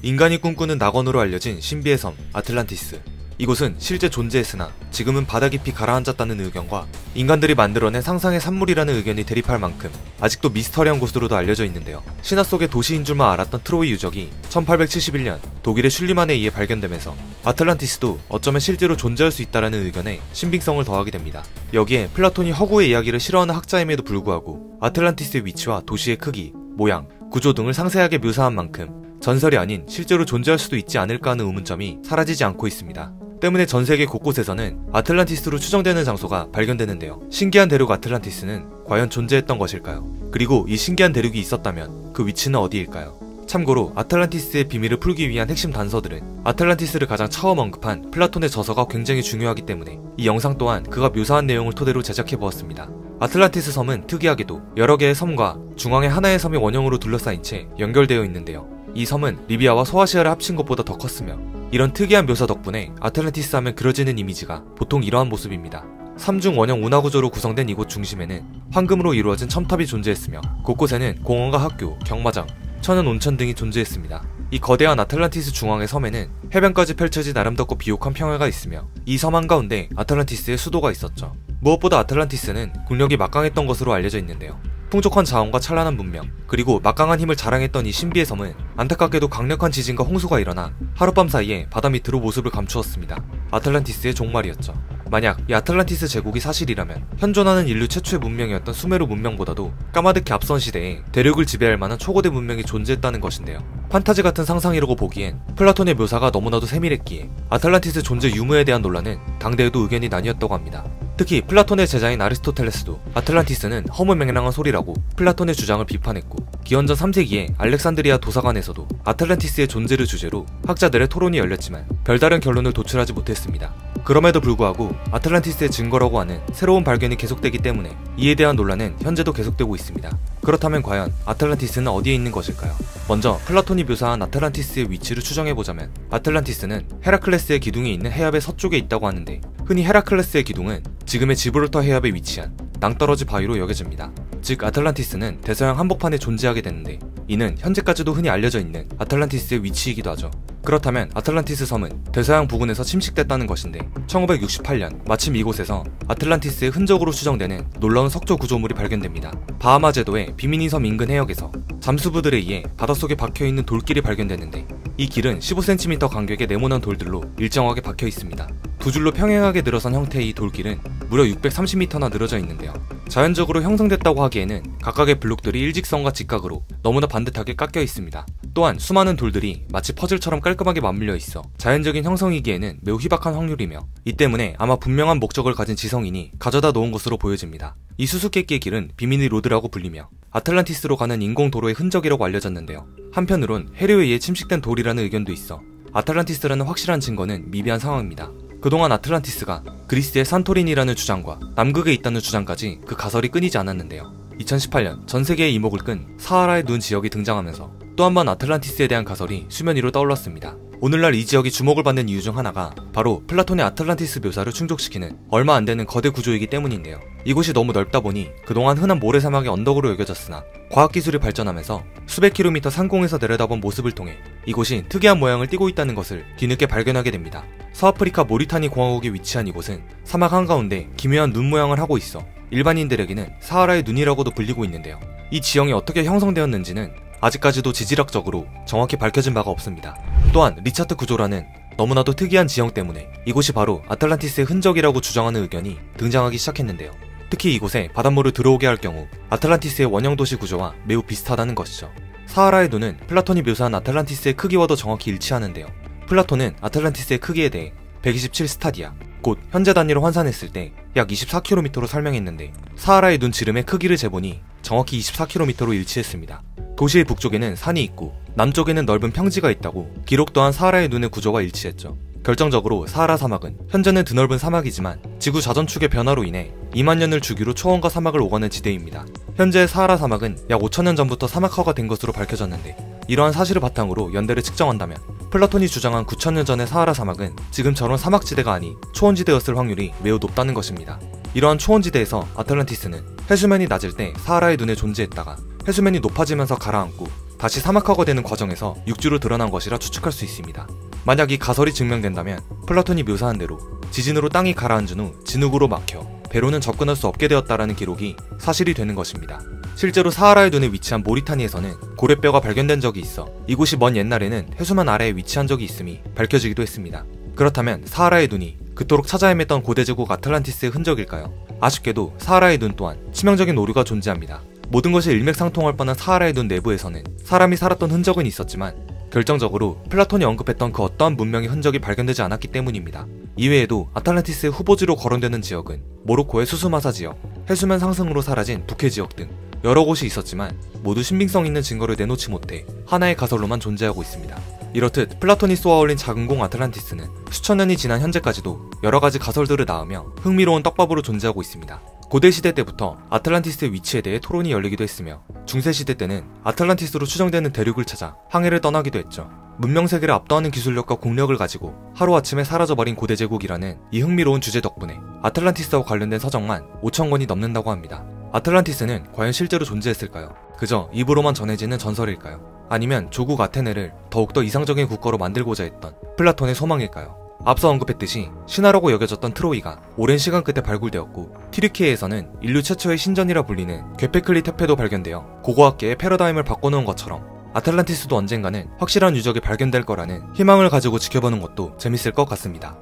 인간이 꿈꾸는 낙원으로 알려진 신비의 섬 아틀란티스. 이곳은 실제 존재했으나 지금은 바다 깊이 가라앉았다는 의견과 인간들이 만들어낸 상상의 산물이라는 의견이 대립할 만큼 아직도 미스터리한 곳으로도 알려져 있는데요. 신화 속의 도시인 줄만 알았던 트로이 유적이 1871년 독일의 슐리만에 의해 발견되면서 아틀란티스도 어쩌면 실제로 존재할 수 있다는 의견에 신빙성을 더하게 됩니다. 여기에 플라톤이 허구의 이야기를 싫어하는 학자임에도 불구하고 아틀란티스의 위치와 도시의 크기, 모양, 구조 등을 상세하게 묘사한 만큼 전설이 아닌 실제로 존재할 수도 있지 않을까 하는 의문점이 사라지지 않고 있습니다. 때문에 전 세계 곳곳에서는 아틀란티스로 추정되는 장소가 발견되는데요. 신기한 대륙 아틀란티스는 과연 존재했던 것일까요? 그리고 이 신기한 대륙이 있었다면 그 위치는 어디일까요? 참고로 아틀란티스의 비밀을 풀기 위한 핵심 단서들은 아틀란티스를 가장 처음 언급한 플라톤의 저서가 굉장히 중요하기 때문에 이 영상 또한 그가 묘사한 내용을 토대로 제작해보았습니다. 아틀란티스 섬은 특이하게도 여러 개의 섬과 중앙에 하나의 섬의 원형으로 둘러싸인 채 연결되어 있는데요. 이 섬은 리비아와 소아시아를 합친 것보다 더 컸으며 이런 특이한 묘사 덕분에 아틀란티스 하면 그려지는 이미지가 보통 이러한 모습입니다. 삼중 원형 운하 구조로 구성된 이곳 중심에는 황금으로 이루어진 첨탑이 존재했으며 곳곳에는 공원과 학교, 경마장, 천연 온천 등이 존재했습니다. 이 거대한 아틀란티스 중앙의 섬에는 해변까지 펼쳐진 아름답고 비옥한 평야가 있으며 이 섬 한가운데 아틀란티스의 수도가 있었죠. 무엇보다 아틀란티스는 국력이 막강했던 것으로 알려져 있는데요. 풍족한 자원과 찬란한 문명, 그리고 막강한 힘을 자랑했던 이 신비의 섬은 안타깝게도 강력한 지진과 홍수가 일어나 하룻밤 사이에 바다 밑으로 모습을 감추었습니다. 아틀란티스의 종말이었죠. 만약 이 아틀란티스 제국이 사실이라면 현존하는 인류 최초의 문명이었던 수메르 문명보다도 까마득히 앞선 시대에 대륙을 지배할 만한 초고대 문명이 존재했다는 것인데요. 판타지 같은 상상이라고 보기엔 플라톤의 묘사가 너무나도 세밀했기에 아틀란티스 존재 유무에 대한 논란은 당대에도 의견이 나뉘었다고 합니다. 특히 플라톤의 제자인 아리스토텔레스도 아틀란티스는 허무맹랑한 소리라고 플라톤의 주장을 비판했고, 기원전 3세기에 알렉산드리아 도서관에서도 아틀란티스의 존재를 주제로 학자들의 토론이 열렸지만 별다른 결론을 도출하지 못했습니다. 그럼에도 불구하고 아틀란티스의 증거라고 하는 새로운 발견이 계속되기 때문에 이에 대한 논란은 현재도 계속되고 있습니다. 그렇다면 과연 아틀란티스는 어디에 있는 것일까요? 먼저 플라톤이 묘사한 아틀란티스의 위치를 추정해보자면, 아틀란티스는 헤라클레스의 기둥이 있는 해협의 서쪽에 있다고 하는데, 흔히 헤라클레스의 기둥은 지금의 지브롤터 해협에 위치한 낭떠러지 바위로 여겨집니다. 즉 아틀란티스는 대서양 한복판에 존재하게 되는데, 이는 현재까지도 흔히 알려져 있는 아틀란티스의 위치이기도 하죠. 그렇다면 아틀란티스 섬은 대서양 부근에서 침식됐다는 것인데, 1968년 마침 이곳에서 아틀란티스의 흔적으로 추정되는 놀라운 석조 구조물이 발견됩니다. 바하마 제도의 비미니 섬 인근 해역에서 잠수부들에 의해 바닷속에 박혀있는 돌길이 발견되는데, 이 길은 15cm 간격의 네모난 돌들로 일정하게 박혀 있습니다. 두 줄로 평행하게 늘어선 형태의 이 돌길은 무려 630m나 늘어져 있는데요. 자연적으로 형성됐다고 하기에는 각각의 블록들이 일직선과 직각으로 너무나 반듯하게 깎여 있습니다. 또한 수많은 돌들이 마치 퍼즐처럼 깔끔하게 맞물려 있어 자연적인 형성이기에는 매우 희박한 확률이며, 이 때문에 아마 분명한 목적을 가진 지성인이 가져다 놓은 것으로 보여집니다. 이 수수께끼의 길은 비미니 로드라고 불리며 아틀란티스로 가는 인공도로의 흔적이라고 알려졌는데요. 한편으론 해류에 의해 침식된 돌이라는 의견도 있어 아틀란티스라는 확실한 증거는 미비한 상황입니다. 그동안 아틀란티스가 그리스의 산토리니라는 주장과 남극에 있다는 주장까지 그 가설이 끊이지 않았는데요. 2018년 전세계의 이목을 끈 사하라의 눈 지역이 등장하면서 또 한 번 아틀란티스에 대한 가설이 수면 위로 떠올랐습니다. 오늘날 이 지역이 주목을 받는 이유 중 하나가 바로 플라톤의 아틀란티스 묘사를 충족시키는 얼마 안 되는 거대 구조이기 때문인데요. 이곳이 너무 넓다 보니 그동안 흔한 모래사막의 언덕으로 여겨졌으나 과학기술이 발전하면서 수백 킬로미터 상공에서 내려다본 모습을 통해 이곳이 특이한 모양을 띠고 있다는 것을 뒤늦게 발견하게 됩니다. 서아프리카 모리타니 공화국에 위치한 이곳은 사막 한가운데 기묘한 눈 모양을 하고 있어 일반인들에게는 사하라의 눈이라고도 불리고 있는데요. 이 지형이 어떻게 형성되었는지는 아직까지도 지질학적으로 정확히 밝혀진 바가 없습니다. 또한 리차트 구조라는 너무나도 특이한 지형 때문에 이곳이 바로 아틀란티스의 흔적이라고 주장하는 의견이 등장하기 시작했는데요. 특히 이곳에 바닷물을 들어오게 할 경우 아틀란티스의 원형도시 구조와 매우 비슷하다는 것이죠. 사하라의 눈은 플라톤이 묘사한 아틀란티스의 크기와도 정확히 일치하는데요. 플라톤은 아틀란티스의 크기에 대해 127 스타디아, 곧 현재 단위로 환산했을 때 약 24km로 설명했는데, 사하라의 눈 지름의 크기를 재보니 정확히 24km로 일치했습니다. 도시의 북쪽에는 산이 있고 남쪽에는 넓은 평지가 있다고 기록 또한 사하라의 눈의 구조와 일치했죠. 결정적으로 사하라 사막은 현재는 드넓은 사막이지만 지구 자전축의 변화로 인해 2만 년을 주기로 초원과 사막을 오가는 지대입니다. 현재 사하라 사막은 약 5천년 전부터 사막화가 된 것으로 밝혀졌는데, 이러한 사실을 바탕으로 연대를 측정한다면 플라톤이 주장한 9천년 전의 사하라 사막은 지금처럼 사막지대가 아닌 초원지대였을 확률이 매우 높다는 것입니다. 이러한 초원지대에서 아틀란티스는 해수면이 낮을 때 사하라의 눈에 존재했다가 해수면이 높아지면서 가라앉고 다시 사막화가 되는 과정에서 육지로 드러난 것이라 추측할 수 있습니다. 만약 이 가설이 증명된다면 플라톤이 묘사한 대로 지진으로 땅이 가라앉은 후 진흙으로 막혀 배로는 접근할 수 없게 되었다라는 기록이 사실이 되는 것입니다. 실제로 사하라의 눈에 위치한 모리타니에서는 고래뼈가 발견된 적이 있어 이곳이 먼 옛날에는 해수면 아래에 위치한 적이 있음이 밝혀지기도 했습니다. 그렇다면 사하라의 눈이 그토록 찾아 헤맸던 고대 제국 아틀란티스의 흔적일까요? 아쉽게도 사하라의 눈 또한 치명적인 오류가 존재합니다. 모든 것이 일맥상통할 뻔한 사하라의 눈 내부에서는 사람이 살았던 흔적은 있었지만 결정적으로 플라톤이 언급했던 그 어떠한 문명의 흔적이 발견되지 않았기 때문입니다. 이외에도 아틀란티스의 후보지로 거론되는 지역은 모로코의 수수마사 지역, 해수면 상승으로 사라진 북해 지역 등 여러 곳이 있었지만 모두 신빙성 있는 증거를 내놓지 못해 하나의 가설로만 존재하고 있습니다. 이렇듯 플라톤이 쏘아올린 작은 공 아틀란티스는 수천 년이 지난 현재까지도 여러 가지 가설들을 낳으며 흥미로운 떡밥으로 존재하고 있습니다. 고대시대 때부터 아틀란티스의 위치에 대해 토론이 열리기도 했으며 중세시대 때는 아틀란티스로 추정되는 대륙을 찾아 항해를 떠나기도 했죠. 문명세계를 압도하는 기술력과 공력을 가지고 하루아침에 사라져버린 고대제국이라는 이 흥미로운 주제 덕분에 아틀란티스와 관련된 서적만 5,000권이 넘는다고 합니다. 아틀란티스는 과연 실제로 존재했을까요? 그저 입으로만 전해지는 전설일까요? 아니면 조국 아테네를 더욱더 이상적인 국가로 만들고자 했던 플라톤의 소망일까요? 앞서 언급했듯이 신화라고 여겨졌던 트로이가 오랜 시간 끝에 발굴되었고, 튀르키예에서는 인류 최초의 신전이라 불리는 괴페클리 테페도 발견되어 고고학계의 패러다임을 바꿔놓은 것처럼 아틀란티스도 언젠가는 확실한 유적이 발견될 거라는 희망을 가지고 지켜보는 것도 재밌을 것 같습니다.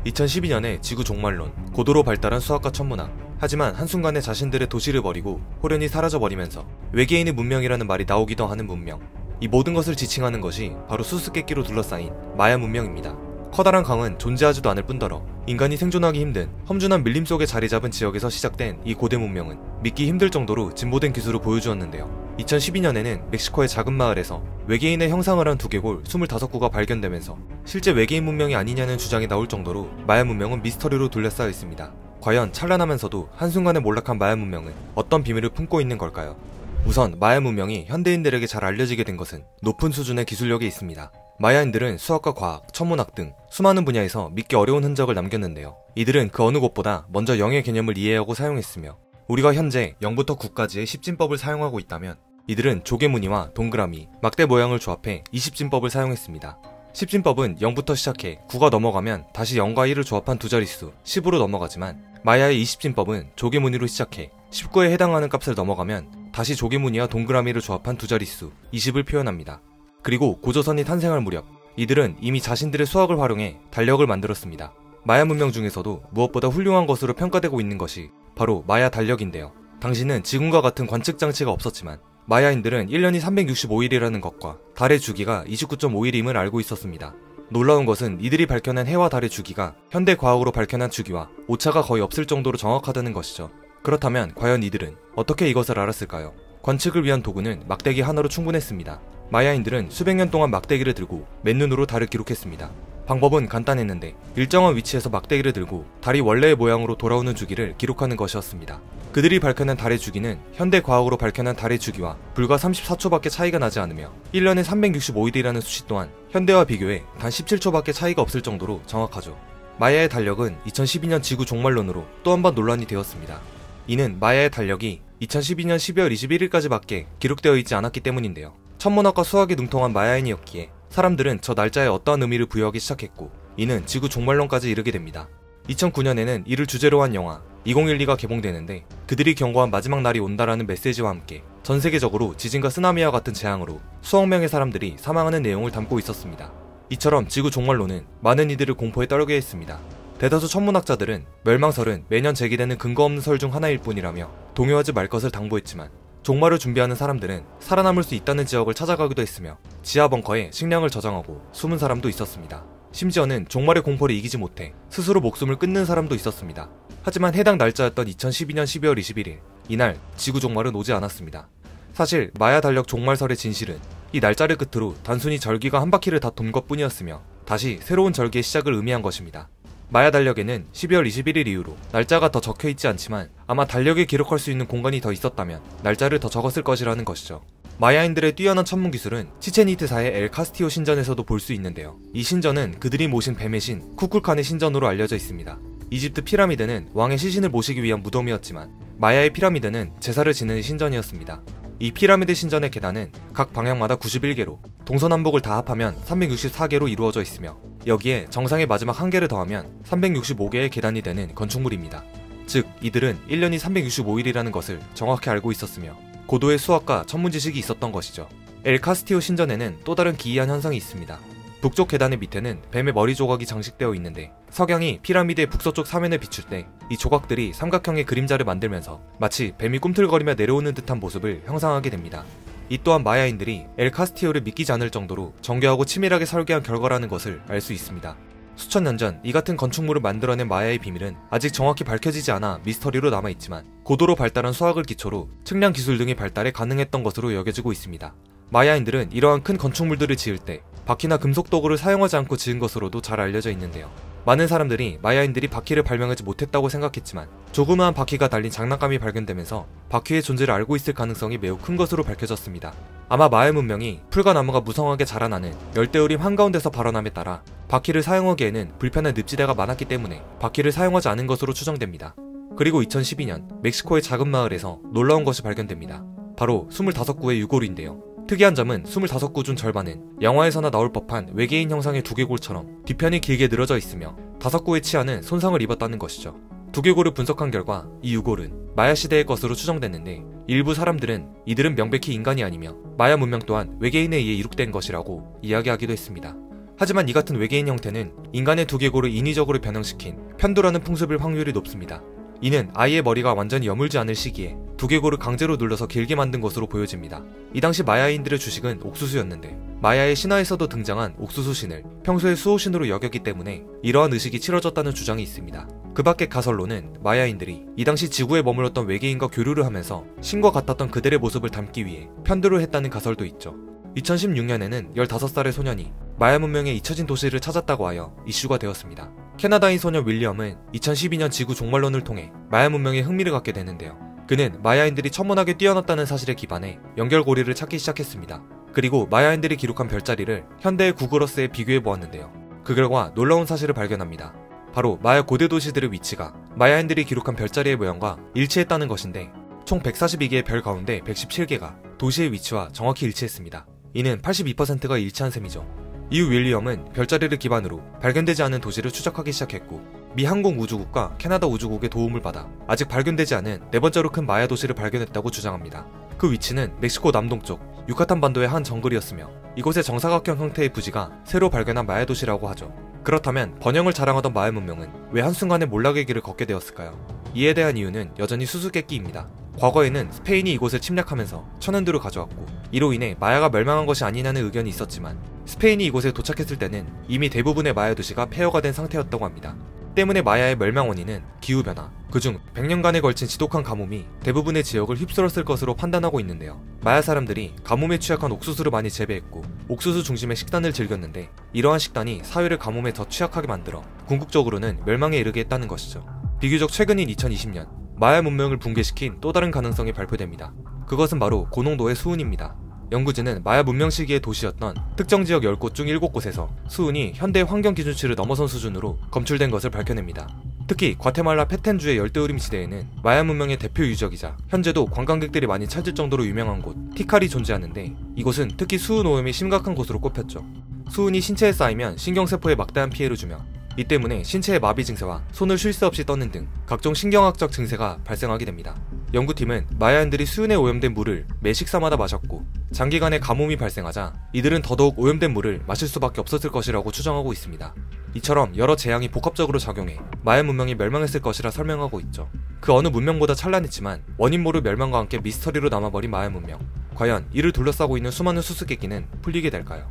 2012년에 지구 종말론, 고도로 발달한 수학과 천문학, 하지만 한순간에 자신들의 도시를 버리고 호련히 사라져버리면서 외계인의 문명이라는 말이 나오기도 하는 문명, 이 모든 것을 지칭하는 것이 바로 수수께끼로 둘러싸인 마야 문명입니다. 커다란 강은 존재하지도 않을 뿐더러 인간이 생존하기 힘든 험준한 밀림 속에 자리잡은 지역에서 시작된 이 고대 문명은 믿기 힘들 정도로 진보된 기술을 보여주었는데요. 2012년에는 멕시코의 작은 마을에서 외계인의 형상을 한 두개골 25구가 발견되면서 실제 외계인 문명이 아니냐는 주장이 나올 정도로 마야 문명은 미스터리로 둘러싸여 있습니다. 과연 찬란하면서도 한순간에 몰락한 마야 문명은 어떤 비밀을 품고 있는 걸까요? 우선 마야 문명이 현대인들에게 잘 알려지게 된 것은 높은 수준의 기술력에 있습니다. 마야인들은 수학과 과학, 천문학 등 수많은 분야에서 믿기 어려운 흔적을 남겼는데요. 이들은 그 어느 곳보다 먼저 영의 개념을 이해하고 사용했으며 우리가 현재 0부터 9까지의 10진법을 사용하고 있다면 이들은 조개무늬와 동그라미, 막대 모양을 조합해 20진법을 사용했습니다. 10진법은 0부터 시작해 9가 넘어가면 다시 0과 1을 조합한 두 자릿수 10으로 넘어가지만 마야의 20진법은 조개무늬로 시작해 19에 해당하는 값을 넘어가면 다시 조개무늬와 동그라미를 조합한 두 자릿수 20을 표현합니다. 그리고 고조선이 탄생할 무렵 이들은 이미 자신들의 수학을 활용해 달력을 만들었습니다. 마야 문명 중에서도 무엇보다 훌륭한 것으로 평가되고 있는 것이 바로 마야 달력인데요. 당시는 지금과 같은 관측 장치가 없었지만 마야인들은 1년이 365일이라는 것과 달의 주기가 29.5일임을 알고 있었습니다. 놀라운 것은 이들이 밝혀낸 해와 달의 주기가 현대 과학으로 밝혀낸 주기와 오차가 거의 없을 정도로 정확하다는 것이죠. 그렇다면 과연 이들은 어떻게 이것을 알았을까요? 관측을 위한 도구는 막대기 하나로 충분했습니다. 마야인들은 수백 년 동안 막대기를 들고 맨눈으로 달을 기록했습니다. 방법은 간단했는데 일정한 위치에서 막대기를 들고 달이 원래의 모양으로 돌아오는 주기를 기록하는 것이었습니다. 그들이 밝혀낸 달의 주기는 현대 과학으로 밝혀낸 달의 주기와 불과 34초밖에 차이가 나지 않으며 1년에 365일이라는 수치 또한 현대와 비교해 단 17초밖에 차이가 없을 정도로 정확하죠. 마야의 달력은 2012년 지구 종말론으로 또 한 번 논란이 되었습니다. 이는 마야의 달력이 2012년 12월 21일까지밖에 기록되어 있지 않았기 때문인데요. 천문학과 수학에 능통한 마야인이었기에 사람들은 저 날짜에 어떠한 의미를 부여하기 시작했고 이는 지구 종말론까지 이르게 됩니다. 2009년에는 이를 주제로 한 영화 2012가 개봉되는데 그들이 경고한 마지막 날이 온다라는 메시지와 함께 전 세계적으로 지진과 쓰나미와 같은 재앙으로 수억 명의 사람들이 사망하는 내용을 담고 있었습니다. 이처럼 지구 종말론은 많은 이들을 공포에 떨게 했습니다. 대다수 천문학자들은 멸망설은 매년 제기되는 근거 없는 설 중 하나일 뿐이라며 동요하지 말 것을 당부했지만 종말을 준비하는 사람들은 살아남을 수 있다는 지역을 찾아가기도 했으며 지하 벙커에 식량을 저장하고 숨은 사람도 있었습니다. 심지어는 종말의 공포를 이기지 못해 스스로 목숨을 끊는 사람도 있었습니다. 하지만 해당 날짜였던 2012년 12월 21일 이날 지구 종말은 오지 않았습니다. 사실 마야 달력 종말설의 진실은 이 날짜를 끝으로 단순히 절기가 한 바퀴를 다 돈 것뿐이었으며 다시 새로운 절기의 시작을 의미한 것입니다. 마야 달력에는 12월 21일 이후로 날짜가 더 적혀있지 않지만 아마 달력에 기록할 수 있는 공간이 더 있었다면 날짜를 더 적었을 것이라는 것이죠. 마야인들의 뛰어난 천문기술은 치첸이트사의 엘 카스티오 신전에서도 볼 수 있는데요. 이 신전은 그들이 모신 뱀의 신 쿠쿨칸의 신전으로 알려져 있습니다. 이집트 피라미드는 왕의 시신을 모시기 위한 무덤이었지만 마야의 피라미드는 제사를 지내는 신전이었습니다. 이 피라미드 신전의 계단은 각 방향마다 91개로 동서남북을 다 합하면 364개로 이루어져 있으며 여기에 정상의 마지막 한 개를 더하면 365개의 계단이 되는 건축물입니다. 즉 이들은 1년이 365일이라는 것을 정확히 알고 있었으며 고도의 수학과 천문 지식이 있었던 것이죠. 엘 카스티오 신전에는 또 다른 기이한 현상이 있습니다. 북쪽 계단의 밑에는 뱀의 머리 조각이 장식되어 있는데 석양이 피라미드의 북서쪽 사면을 비출 때 이 조각들이 삼각형의 그림자를 만들면서 마치 뱀이 꿈틀거리며 내려오는 듯한 모습을 형상하게 됩니다. 이 또한 마야인들이 엘 카스티오를 믿기지 않을 정도로 정교하고 치밀하게 설계한 결과라는 것을 알 수 있습니다. 수천 년 전 이 같은 건축물을 만들어낸 마야의 비밀은 아직 정확히 밝혀지지 않아 미스터리로 남아있지만 고도로 발달한 수학을 기초로 측량 기술 등의 발달에 가능했던 것으로 여겨지고 있습니다. 마야인들은 이러한 큰 건축물들을 지을 때 바퀴나 금속 도구를 사용하지 않고 지은 것으로도 잘 알려져 있는데요. 많은 사람들이 마야인들이 바퀴를 발명하지 못했다고 생각했지만 조그마한 바퀴가 달린 장난감이 발견되면서 바퀴의 존재를 알고 있을 가능성이 매우 큰 것으로 밝혀졌습니다. 아마 마야 문명이 풀과 나무가 무성하게 자라나는 열대우림 한가운데서 발원함에 따라 바퀴를 사용하기에는 불편한 늪지대가 많았기 때문에 바퀴를 사용하지 않은 것으로 추정됩니다. 그리고 2012년 멕시코의 작은 마을에서 놀라운 것이 발견됩니다. 바로 25구의 유골인데요. 특이한 점은 25구 중 절반은 영화에서나 나올 법한 외계인 형상의 두개골처럼 뒤편이 길게 늘어져 있으며 5구의 치아는 손상을 입었다는 것이죠. 두개골을 분석한 결과 이 유골은 마야 시대의 것으로 추정됐는데 일부 사람들은 이들은 명백히 인간이 아니며 마야 문명 또한 외계인에 의해 이룩된 것이라고 이야기하기도 했습니다. 하지만 이 같은 외계인 형태는 인간의 두개골을 인위적으로 변형시킨 편두라는 풍습일 확률이 높습니다. 이는 아이의 머리가 완전히 여물지 않을 시기에 두개골을 강제로 눌러서 길게 만든 것으로 보여집니다. 이 당시 마야인들의 주식은 옥수수였는데 마야의 신화에서도 등장한 옥수수 신을 평소에 수호신으로 여겼기 때문에 이러한 의식이 치러졌다는 주장이 있습니다. 그 밖의 가설로는 마야인들이 이 당시 지구에 머물렀던 외계인과 교류를 하면서 신과 같았던 그들의 모습을 담기 위해 편들을 했다는 가설도 있죠. 2016년에는 15살의 소년이 마야 문명의 잊혀진 도시를 찾았다고 하여 이슈가 되었습니다. 캐나다인 소년 윌리엄은 2012년 지구 종말론을 통해 마야 문명에 흥미를 갖게 되는데요. 그는 마야인들이 천문학에 뛰어났다는 사실에 기반해 연결고리를 찾기 시작했습니다. 그리고 마야인들이 기록한 별자리를 현대의 구글어스에 비교해 보았는데요. 그 결과 놀라운 사실을 발견합니다. 바로 마야 고대 도시들의 위치가 마야인들이 기록한 별자리의 모양과 일치했다는 것인데, 총 142개의 별 가운데 117개가 도시의 위치와 정확히 일치했습니다. 이는 82%가 일치한 셈이죠. 이후 윌리엄은 별자리를 기반으로 발견되지 않은 도시를 추적하기 시작했고, 미 항공우주국과 캐나다 우주국의 도움을 받아 아직 발견되지 않은 네 번째로 큰 마야 도시를 발견했다고 주장합니다. 그 위치는 멕시코 남동쪽 유카탄 반도의 한 정글이었으며, 이곳의 정사각형 형태의 부지가 새로 발견한 마야 도시라고 하죠. 그렇다면 번영을 자랑하던 마야 문명은 왜 한순간에 몰락의 길을 걷게 되었을까요? 이에 대한 이유는 여전히 수수께끼입니다. 과거에는 스페인이 이곳을 침략하면서 천연들을 가져왔고, 이로 인해 마야가 멸망한 것이 아니냐는 의견이 있었지만, 스페인이 이곳에 도착했을 때는 이미 대부분의 마야 도시가 폐허가 된 상태였다고 합니다. 때문에 마야의 멸망 원인은 기후변화, 그중 100년간에 걸친 지독한 가뭄이 대부분의 지역을 휩쓸었을 것으로 판단하고 있는데요. 마야 사람들이 가뭄에 취약한 옥수수를 많이 재배했고 옥수수 중심의 식단을 즐겼는데, 이러한 식단이 사회를 가뭄에 더 취약하게 만들어 궁극적으로는 멸망에 이르게 했다는 것이죠. 비교적 최근인 2020년, 마야 문명을 붕괴시킨 또 다른 가능성이 발표됩니다. 그것은 바로 고농도의 수은입니다. 연구진은 마야 문명 시기의 도시였던 특정 지역 10곳 중 7곳에서 수은이 현대 환경 기준치를 넘어선 수준으로 검출된 것을 밝혀냅니다. 특히 과테말라 페텐주의 열대우림 지대에는 마야 문명의 대표 유적이자 현재도 관광객들이 많이 찾을 정도로 유명한 곳 티칼이 존재하는데, 이곳은 특히 수은 오염이 심각한 곳으로 꼽혔죠. 수은이 신체에 쌓이면 신경세포에 막대한 피해를 주며, 이 때문에 신체의 마비 증세와 손을 쉴 새 없이 떠는 등 각종 신경학적 증세가 발생하게 됩니다. 연구팀은 마야인들이 수은에 오염된 물을 매 식사마다 마셨고, 장기간의 가뭄이 발생하자 이들은 더더욱 오염된 물을 마실 수밖에 없었을 것이라고 추정하고 있습니다. 이처럼 여러 재앙이 복합적으로 작용해 마야 문명이 멸망했을 것이라 설명하고 있죠. 그 어느 문명보다 찬란했지만 원인 모를 멸망과 함께 미스터리로 남아버린 마야 문명. 과연 이를 둘러싸고 있는 수많은 수수께끼는 풀리게 될까요?